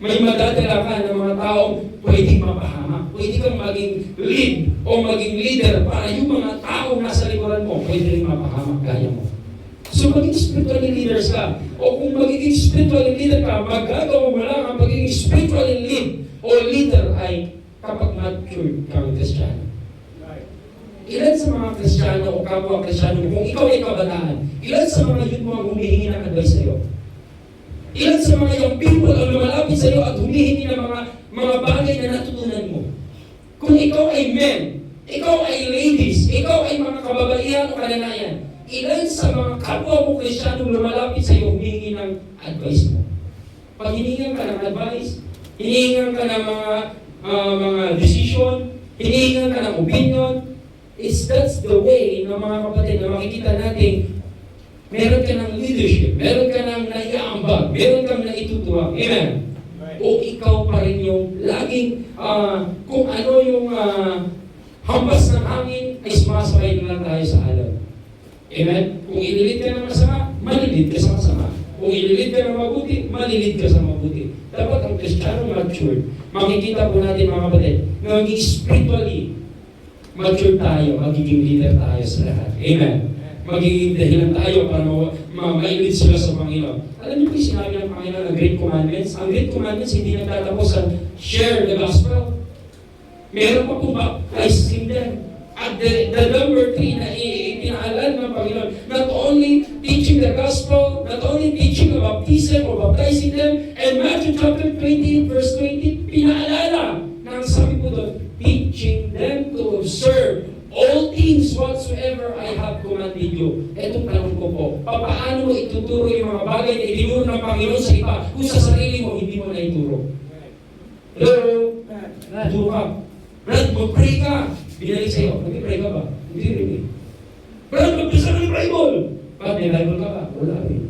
May madadala ka ng mga taong pwedeng mapahama. Pwede kang maging lead o maging leader para yung mga taong nasa likuran mo, pwede rin mapahama kaya mo. So maging spiritual leaders ka. O kung magiging spiritual leader ka, magagawa mo lang ang magiging spiritual lead o leader ay kapag mature kang Kristiyano. Ilan sa mga Kristiyano o kapwa Kristiyano, kung ikaw ay kabataan, ilan sa mga youth mo ang humihingi ng advice sa'yo? Ilan sa mga young people ang lumalapit sa'yo at humihingi ng mga bagay na natutunan mo? Kung ikaw ay men, Ikaw ay ladies, ikaw ay mga kababaihan o kananayan. Ilan sa mga kapwa mo Kristiyano lumalapit sa iyo, humingi ng advice mo. Pag hiningan ka ng advice, hinihingan ka ng mga decision, hinihingan ka ng opinion, that's the way ng mga kapatid na makikita natin meron ka ng leadership, meron ka ng naiaambag, meron kang naitutuwang. Amen? O ikaw pa rin yung laging kung ano yung hampas ng hangin ay sumasakay na lang tayo sa alon. Amen? Kung ililid ka ng masama, malilid ka sa masama. Kung ililid ka ng mabuti, malilid ka sa mabuti. Dapat ang Kristiyano matured. Makikita po natin mga kapatid, na maging spiritually mature tayo, magiging leader tayo sa lahat. Amen? Magiging dahilan tayo para ma-lead sila sa Panginoon. Alam niyo po yung sinabi ng Panginoon ng Great Commandments? Ang Great Commandments hindi nagtatapos sa share the gospel. Meron pa po baptizing them. At the number 3 na pinaalan ng Panginoon, not only teaching the gospel, not only teaching the baptism or baptizing them, and Matthew chapter 20, verse 20, pinaalala na ang sabi po doon, teaching them to observe all things whatsoever I have commanded you. Etong tanong ko po, paano mo ituturo yung mga bagay na itinuro ng Panginoon sa iba kung sa sarili mo hindi mo na ituro? Hello? Ituro ka. Brad, mag-pray ka. Binalik sa'yo, nag-pray ka ba? Hindi rin eh. Brad, magbasa ng Bible. Brad, may Bible ka ba? Wala rin.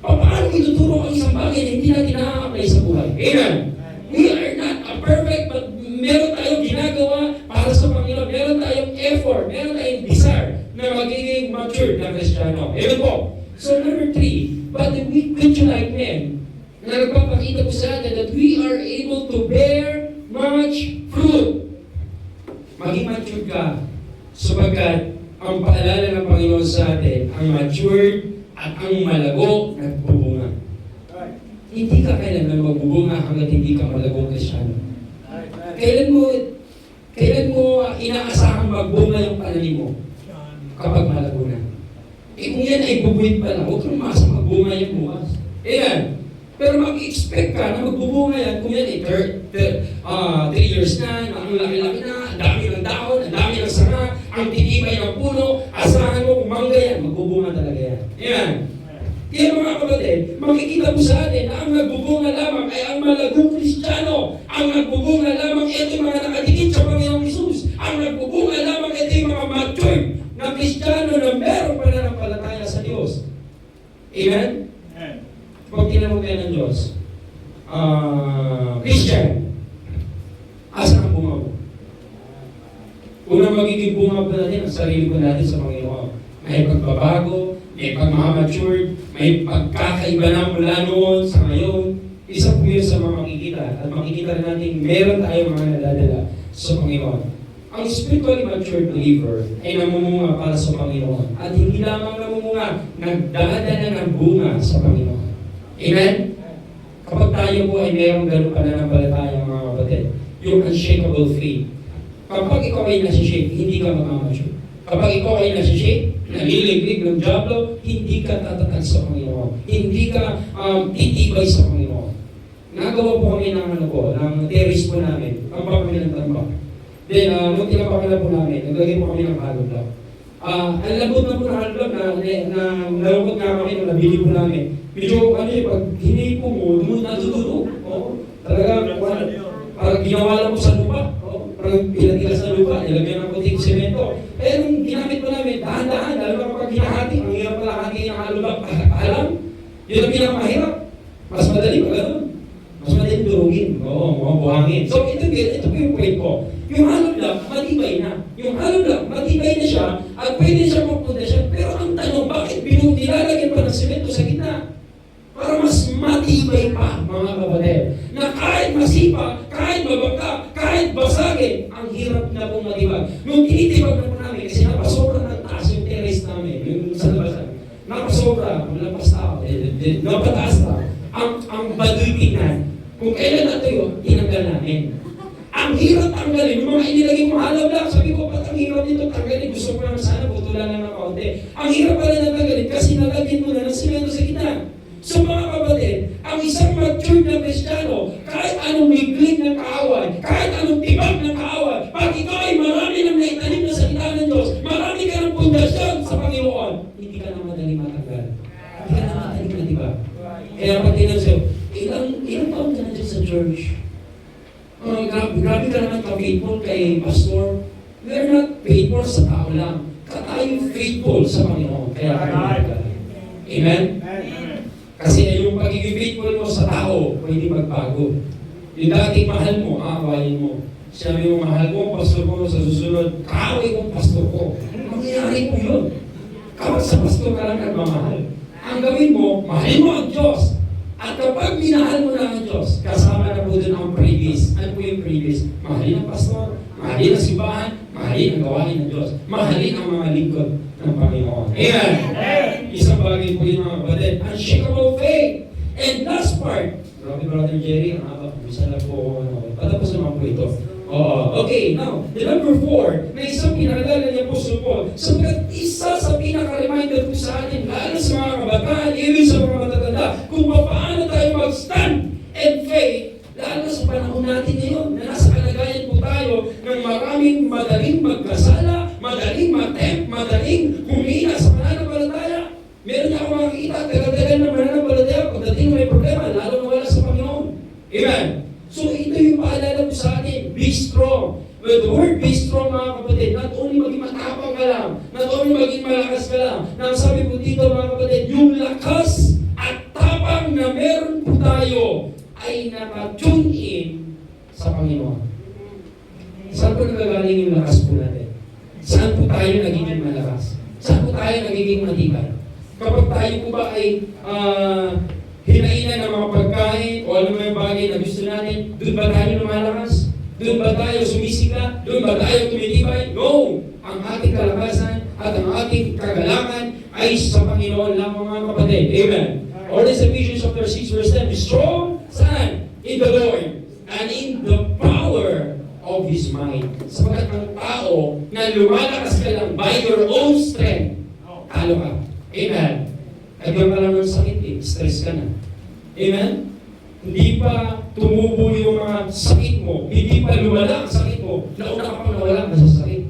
Paano mo ituturo ang isang bagay na hindi natin na-apply sa buhay? Amen? We are not perfect, but meron tayong ginagawa para sa Panginoon. Meron tayong effort, meron tayong desire na magiging mature na Kristiyano. Amen po. So number 3, but we could you like men na nagpapakita po sa atin that we are able to bear much fruit. Maging mature ka sapagkat ang paalala ng Panginoon sa atin, ang matured at ang malago nagbubunga. Hindi ka kailangan magbubunga hanggat hindi ka malagong Kristiyano. Kailan mo inaasahang magbunga yung pananim mo? Kapag malago na. Kung yan ay bubuit pa lang, huwag kang maasa magbunga yung bukas. Ayan. Pero mag-expect ka na magbubunga yan kung yan ay 3 years na, ang laki-laki na, ang dami ng dahon, ang dami ng sanga, ang titibay ng puno, asahan mo kung mangga yan, magbubunga talaga yan. Ayan. Kaya mga kapatid, makikita po sa atin na ang nagbubunga lamang ay ang malagong Kristiyano. Ang nagbubunga lamang ito yung mga nakadikit sa Panginoong Isus. Ang nagbubunga lamang ito yung mga matured na Kristiyano na meron pananampalataya sa Diyos. Amen? Pag tinanong tayo ng Diyos, Christian, asa ang bunga mo? Unang magiging bunga po natin ang sarili po natin sa Panginoon. May pagbabago, may pag-matured, may pagkakaiba na mula noon sa ngayon. Isa po yun sa mga makikita. At makikita rin natin meron tayong mga nadadala sa Panginoon. Ang spiritually matured believer ay namumunga para sa Panginoon. At hindi lamang namumunga, nagdadala ng bunga sa Panginoon. Amen? Kapag tayo po ay mayroong ganun pananampalataya mga kapatid, yung unshakable faith. Kapag ikaw ay nasishake, hindi ka mag-mature. Kapag ikaw ay nasishake, naliliglig ng diablo, hindi ka tatatag sa Panginoon. Hindi ka titibay sa Panginoon. Nagawa po kami ng terrace po namin, ang kami ng tambak. Then, nung tinapakala po namin, naglagay po kami ng hollow block. Ang labot na po ng hollow block na nalungkot nga kami nung nabili po namin. Medyo, pag hinipo mo, natutunog. Talaga, parang ginawa lang po sa lupa. Parang pinatilas na lupa, nilagyan ng puting semento. Eh, nung ginamit po namin, dahan-dahan, lalo na kapag hinahati, ang hirap pala hati ng hollow block. Alam, yun ang pinakamahirap. Mas madali pa gano'n. Mas madali durugin. Oo, mga buhangin. So, ito po yung point ko. Yung hollow block, matibay na. Yung hollow block, matibay na siya, at pwede siya mag-pundasyon. Pero ang tanong, bakit nilalagyan pa ng semento sa gitna? Para mas matibay pa, mga kapatid. Na kahit masipa, kahit mabangka, kahit basagin, ang hirap na pong matibag. Nung tinitibag na po namin, kasi napasobra ng taas yung terrace namin, yung sa labasan. Napasobra, malapas tao, napataas na. Ang baduy tingnan. Kung kailan natuyo, tinanggal namin. Ang hirap tanggalin, yung mga inilagay mo halaw lang, sabi ko, ba't ang hirap nito tanggalin? Gusto ko lang sana, putulan lang ng kaunti. Ang hirap pala na tanggalin, kasi nalagyan mo na ng simento sa gitna. So mga kapatid, ang isang matured na Kristiyano, kahit anong miglig ng kaaway, kahit anong tibag ng kaaway, pag ikaw ay marami grabe ka naman ka-faithful kay pastor. We are not faithful sa tao lang. Tayo faithful sa Panginoon. Kaya Amen? Kasi yung pagiging faithful mo sa tao, pwede magbago. Yung dating mahal mo, aawayin mo. Sabi mo, mahal mo, pastor ko sa susunod, kaaway kong pastor ko. Mangyayari po yun. Kapag sa pastor ka lang nagmamahal. Ang gawin mo, mahalin mo ang Diyos. At kapag minahal mo na ang Diyos, kasama na po doon ang previous. Ano po yung previous? Mahalin ang pastor, mahalin ang simbahan, mahalin ang gawain ng Diyos, mahalin ang mga lingkod ng Panginoon. Amen! Isang bagay po yung mga kapatid, unshakable faith. And last part, grabe Brother Jerry, ang haba, bisa lang po, patapos naman po ito. Okay, now, the number 4, na isang pinakilala niya po Paul, sapagkat isa sa pinaka-reminder po sa atin, lalo sa mga kabataan, even sa mga matatanda, kung paano tayo mag-stand in faith, lalo sa panahon natin ngayon, na nasa kalagayan po tayo ng maraming madaling magkasala, madaling matempt, madaling humina sa pananampalataya. Meron niya ako makikita, tagal-tagal na mananampalataya, pagdating may problema, lalo na wala sa Panginoon. Amen? So ito yung paalala ko sa atin, be strong. Well, the word be strong, mga kapatid, not only maging matapang ka lang, not only maging malakas ka lang, na ang sabi po dito mga kapatid, yung lakas at tapang na meron po tayo ay naka-tune in sa Panginoon. Saan po nagagaling yung lakas po natin? Saan po tayo nagiging malakas? Saan po tayo nagiging matibay? Kapag tayo po ba ay hinainan ng mga pagkain o ano may bagay na gusto natin, doon ba tayo lumalakas? Doon ba tayo sumisika? Doon ba tayo tumitibay? No! Ang ating kalakasan at ang ating kagalangan ay sa Panginoon lang mga kapatid. Amen. Or is Ephesians chapter 6 verse 10, be strong, saan? In the Lord and in the power of His might. Sapagkat ang tao na lumalakas ka lang by your own strength, talo ka. Amen. Kaya ka lang ng sakit eh, stress ka na. Amen? Hindi pa tumubo yung mga sakit mo, hindi pa lumala ang sakit mo, nauna ka pang nawala ka sa sakit.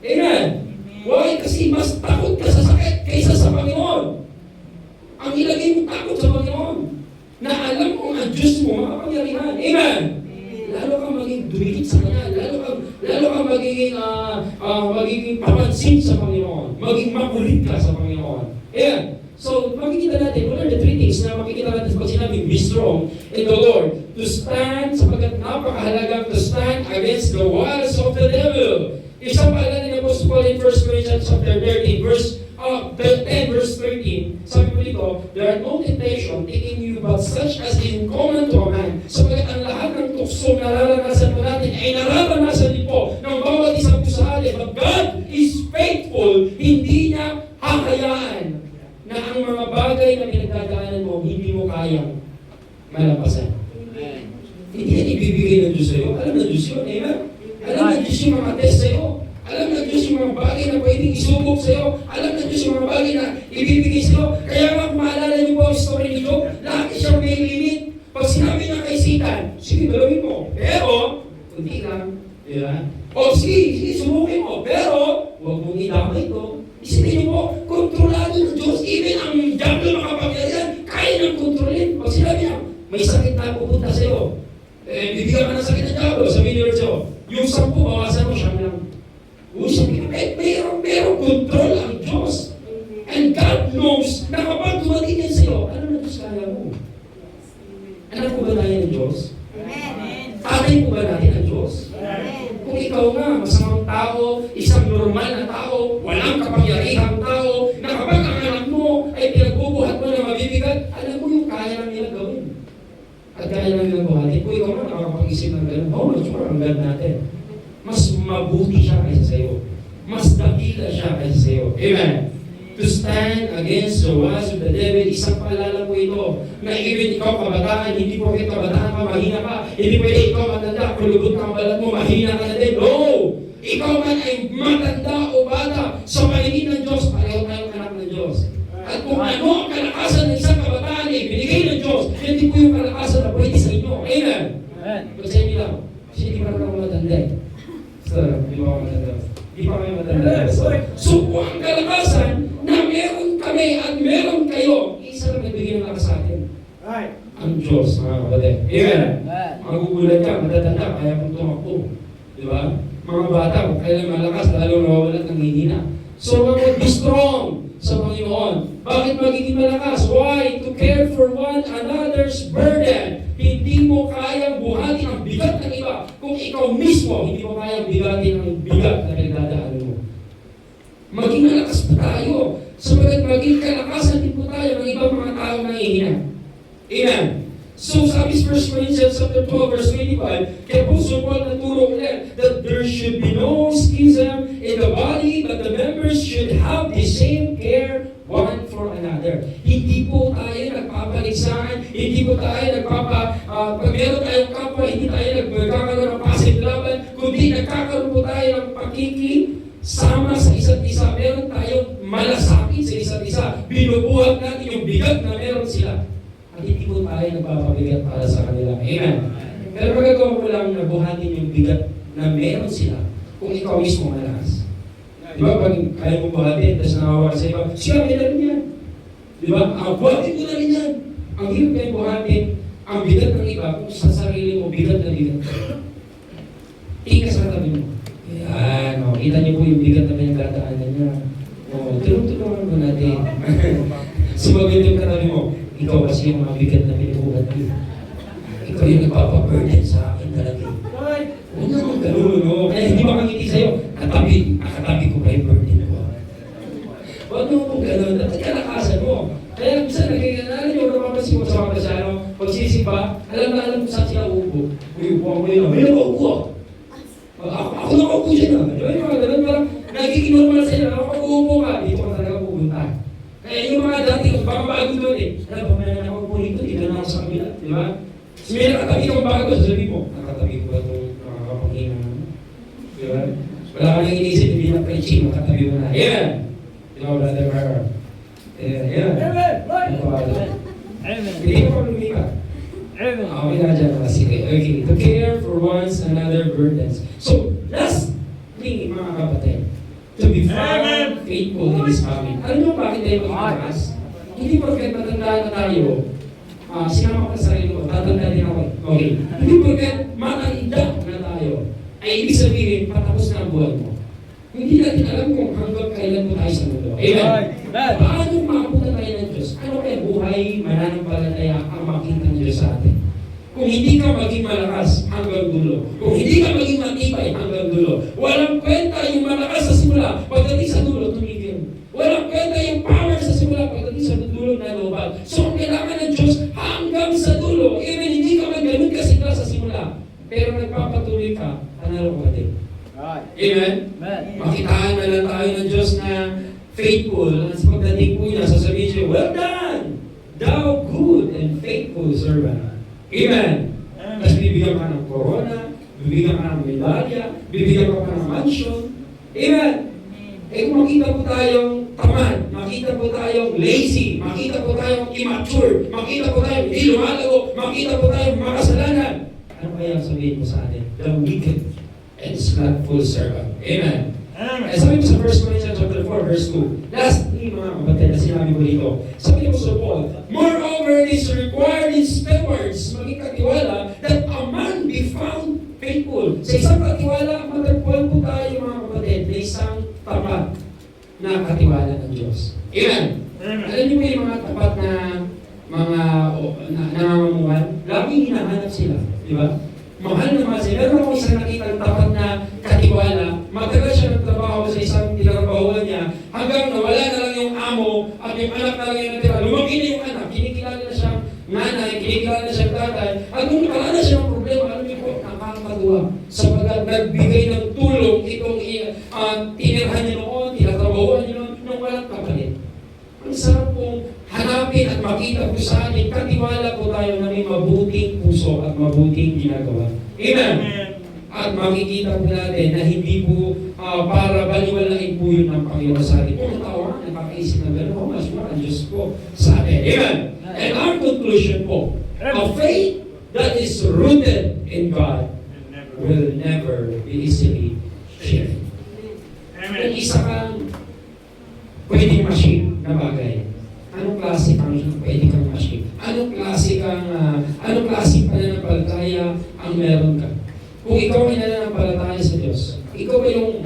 Amen? Why? Kasi mas takot ka sa sakit kaysa sa Panginoon. Ang ilagay mo takot sa Panginoon, na alam kong ang Diyos mo makapangyarihan. Amen? Lalo kang maging dumikit sa Kanya, lalo kang magiging papansin sa Panginoon, maging makulit ka sa Panginoon. Amen? So, makikita natin, what are the 3 things na makikita natin pag sinabing, be strong in the Lord. To stand, sapagkat napakahalagang to stand against the wiles of the devil. Isang paalala ni Apostle Paul in 1 Corinthians chapter 13, verse 10, verse 13. Sabi mo dito, there are no temptation taking you but such as in common to a man. Sapagkat ang lahat ng tukso na nararanasan po natin ay nararanasan din po ng bawat isang po sa atin. But God is faithful, hindi niya hahayaan na ang mga bagay na pinagdadaanan mo, hindi mo kayang malampasan. Hindi yan ibibigay ng Diyos sa'yo. Alam ng Diyos yun, amen? Alam ng Diyos yung mga test sa'yo. Alam ng Diyos yung mga bagay na pwedeng isubok sa'yo. Alam ng Diyos yung mga bagay na ibibigay sa'yo. Kaya nga kung maalala niyo po ang story ni Job, lagi siyang may limit. Pag sinabi niya kay Satan, sige, galawin mo. Pero, hindi lang. Diba? O sige, subukin mo. Pero, huwag mong idamay ito. Isipin niyo po, kontrolado ng Diyos. Even ang diablo makapangyarihan, kaya nang kontrolin. Pag sinabi niya, may sakit na pupunta sa'yo. Bibigyan ka ng sakit ng diablo. Sabihin niyo sa'yo, yung 10, bawasan mo, siya lang. Sabihin niyo, merong control ang Diyos. And God knows na kapag dumating yan sa'yo, ano na Diyos kaya mo? Anak ko ba tayo ng Diyos? Tatay ko ba natin ang Diyos? Kung ikaw nga, masamang tao, isang normal na tao, walang kapangyarihang tao, na kapag ang anak mo ay pinagbubuhat mo na mabibigat, alam mo yung kaya lang nila gawin. At kaya lang nila buhatin. Kung ikaw nga nakakapag-isip ng gano'n, oh, sure, ang God natin. Mas mabuti siya kaysa sa'yo. Mas dakila siya kaysa sa'yo. Amen. To stand against the wiles of the devil, isang paalala po ito, na even ikaw kabataan, hindi po kayo kabataan ka, mahina ka, hindi pwede ikaw matanda, kulubot ka ang balat mo, mahina ka na din. No! Ikaw man ay matanda o bata, sa paningin ng Diyos, pareho tayong anak ng Diyos. At kung ano ang kalakasan ng isang kabataan ay binigay ng Diyos, hindi po yung kalakasan na pwede sa inyo. Amen? Kasi hindi lang, kasi hindi pa ako matanda. Di ba ako matanda? Di pa kayo matanda. So kung ang kalakasan na meron kami at meron kayo, isa lang nagbigay ng lakas sa atin. ang Diyos, mga kapatid. Amen. Magugulat ka, matatanda, kaya kung tumakbo. Di ba? Mga bata, kung kailan malakas, lalo nawawalan ng hihina. So, be strong sa Panginoon. Bakit magiging malakas? Why? To care for one another's burden. Hindi mo kayang buhatin ang bigat ng iba kung ikaw mismo hindi mo kayang bigatin ang bigat na pinagdadaanan mo. Maging malakas po tayo. Sabagat maging kalakasan din po tayo ng ibang mga tao na hihina. Amen. So, sabi sa 1 Corinthians chapter 12, verse 25, kaya Apostle Paul naturo ulit that there should be no schism in the body, but the members should have the same care one for another. Hindi po tayo nagpapaligsahan, hindi po tayo pag meron tayong kapwa, hindi tayo nagkakaroon ng passive laban, kundi nagkakaroon po tayo ng pakikisama sa isa't isa. Meron tayong malasakit sa isa't isa. Binubuhat natin yung bigat na meron sila. At hindi po tayo nagpapabigat para sa kanila. Amen. Pero magagawa mo lang na buhatin yung bigat na meron sila kung ikaw mismo malakas. Di ba? Pag kaya mo buhatin, tapos nakawala sa iba, siya, may rin yan. Di ba? Buhatin mo na rin yan. Ang hirap kayo buhatin ang bigat ng iba kung sa sarili mo bigat na bigat. Tingin ka sa tabi mo. Ayan, o. Kita niyo po yung bigat na pinagdadaanan niya. O, tulong-tulungan mo natin. Sumagot yung katabi mo. Ikaw kasi yung mga bigat na pinubuhat niyo. Ikaw yung nagpapaburden sa akin talaga. Huwag naman ganun, no? Kaya hindi makangiti sa'yo. Nakatabi ko pa yung burden ko. Huwag naman ganun. Dapat kalakasan mo. Kaya minsan nagkikanalan yung napapansin mo sa mga kasyano. Pagsisimba, alam na alam kung saan sila uupo. Uy, upo ako yun. May nakaupo. Ako nakaupo dyan na. Di ba yung mga ganun? Parang nagkikinormal sa'yo. Kapag uupo ka, dito ka talaga pupunta. Kaya yung mga dati, baka bago doon eh. Alam ba, may nakaupo rito, dito na ako sa kabila. Di ba? So, may nakatabi kang bago, sabi mo, nakatabi ko ba itong makakapanghinang? Di ba? Wala ka nang inisip, hindi na preaching, makatabi mo na. Amen! Di ba, brother Mark? Amen! Amen! Hindi ka pa lumipat. Okay na dyan. Sige. Okay. To care for one's another burdens. So, lastly, mga kapatid, to be found faithful in His family. Alam mo bakit tayo magmamakas? Hindi porket matandaan na tayo, sinama ko sa sarili ko, tatanda din ako. Okay. Hindi porket matanda na tayo, ay ibig sabihin, patapos na ang buhay mo. Hindi natin alam kung hanggang kailan mo tayo sa mundo. Amen. Paano makapunta tayo ng Diyos? Ano kaya buhay, mananampalataya ang makita ng Diyos sa atin? Kung hindi ka maging malakas hanggang dulo, kung hindi ka maging matibay hanggang dulo, walang kwenta yung malakas sa simula, pagdating sa dulo, tumigil. Walang kwenta yung power sa simula, pagdating sa dulo, nalobal. So, ang kailangan ng Diyos hanggang sa dulo, even hindi ka man ganun kasigla sa simula, pero nagpapatuloy ka, panalo ka din. Amen? Makitaan na lang tayo ng Diyos na faithful. At sa pagdating po niya, sasabihin siya, well done, thou good and faithful servant. Amen. Tapos bibigyan ka ng corona, bibigyan ka ng medalya, bibigyan ka ng mansion. Amen. Eh kung makita po tayong tamad, makita po tayong lazy, makita po tayong immature, makita po tayong hindi lumalago, makita po tayong makasalanan, ano kaya sabihin mo sa atin? The wicked and slothful servant. Amen. Eh, sabi mo sa 1 Corinthians chapter 4, verse 2. Lastly, mga kapatid, na sinabi ko dito. Sabi niyo sa Paul, moreover, it is required in stewards, maging katiwala, that a man be found faithful. Sa isang katiwala, matagpuan po tayo, mga kapatid, na isang tapat na katiwala ng Diyos. Amen. Alam niyo ba yung mga tapat na mga nangangamuhan? Laging hinahanap sila. Di ba? Mahal na mahal sila. Meron ako isang nakitang tapat na katiwala. Matagal siya nagtrabaho sa isang tinarabahuan niya hanggang nawala na lang yung amo at yung anak na lang yung natira. Lumaki na yung anak. Kinikilala na siyang nanay, kinikilala na siyang tatay. At nung nakalala siya ng problema, alam niyo po, nakakatuwa. Sapagkat nagbigay ng tulong itong tinirhan niya noon, tinatrabahuan niya noon, nung walang kapalit. Ang sarap pong hanapin at makita po sa atin, katiwala po tayo na may mabuting puso at mabuting ginagawa. Amen. At makikita po natin na hindi po para baliwalain po yun ng Panginoon sa atin. Kung tawa, nakakaisip na gano'n, mas ang Diyos po sa atin. Amen. And our conclusion po, a faith that is rooted in God will never be easily shaken. Kung isa kang pwedeng machine na bagay, anong klase kang pwede kang machine? Anong klase kang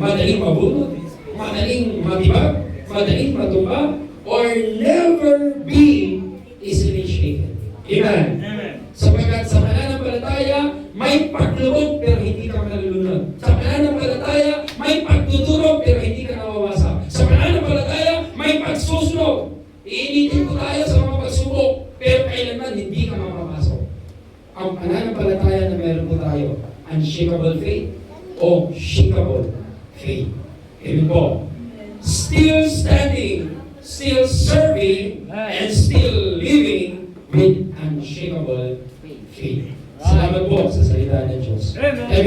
madaling mabunot, madaling matibag, madaling matumba, or never be easily shaken. Amen. Sapagkat sa pananampalataya, may paglubog pero hindi ka malulunod. Sa pananampalataya, may pagtuturo pero hindi ka nawawasak. Sa pananampalataya, may pagsusunog. Iinitin ko tayo sa mga pagsubok, pero kailanman hindi ka mapapasok. Ang pananampalataya na meron po tayo, unshakable faith o shakable faith. Amen po. Still standing, still serving, and still living with unshakable faith. Salamat po sa salita ng Diyos. Amen.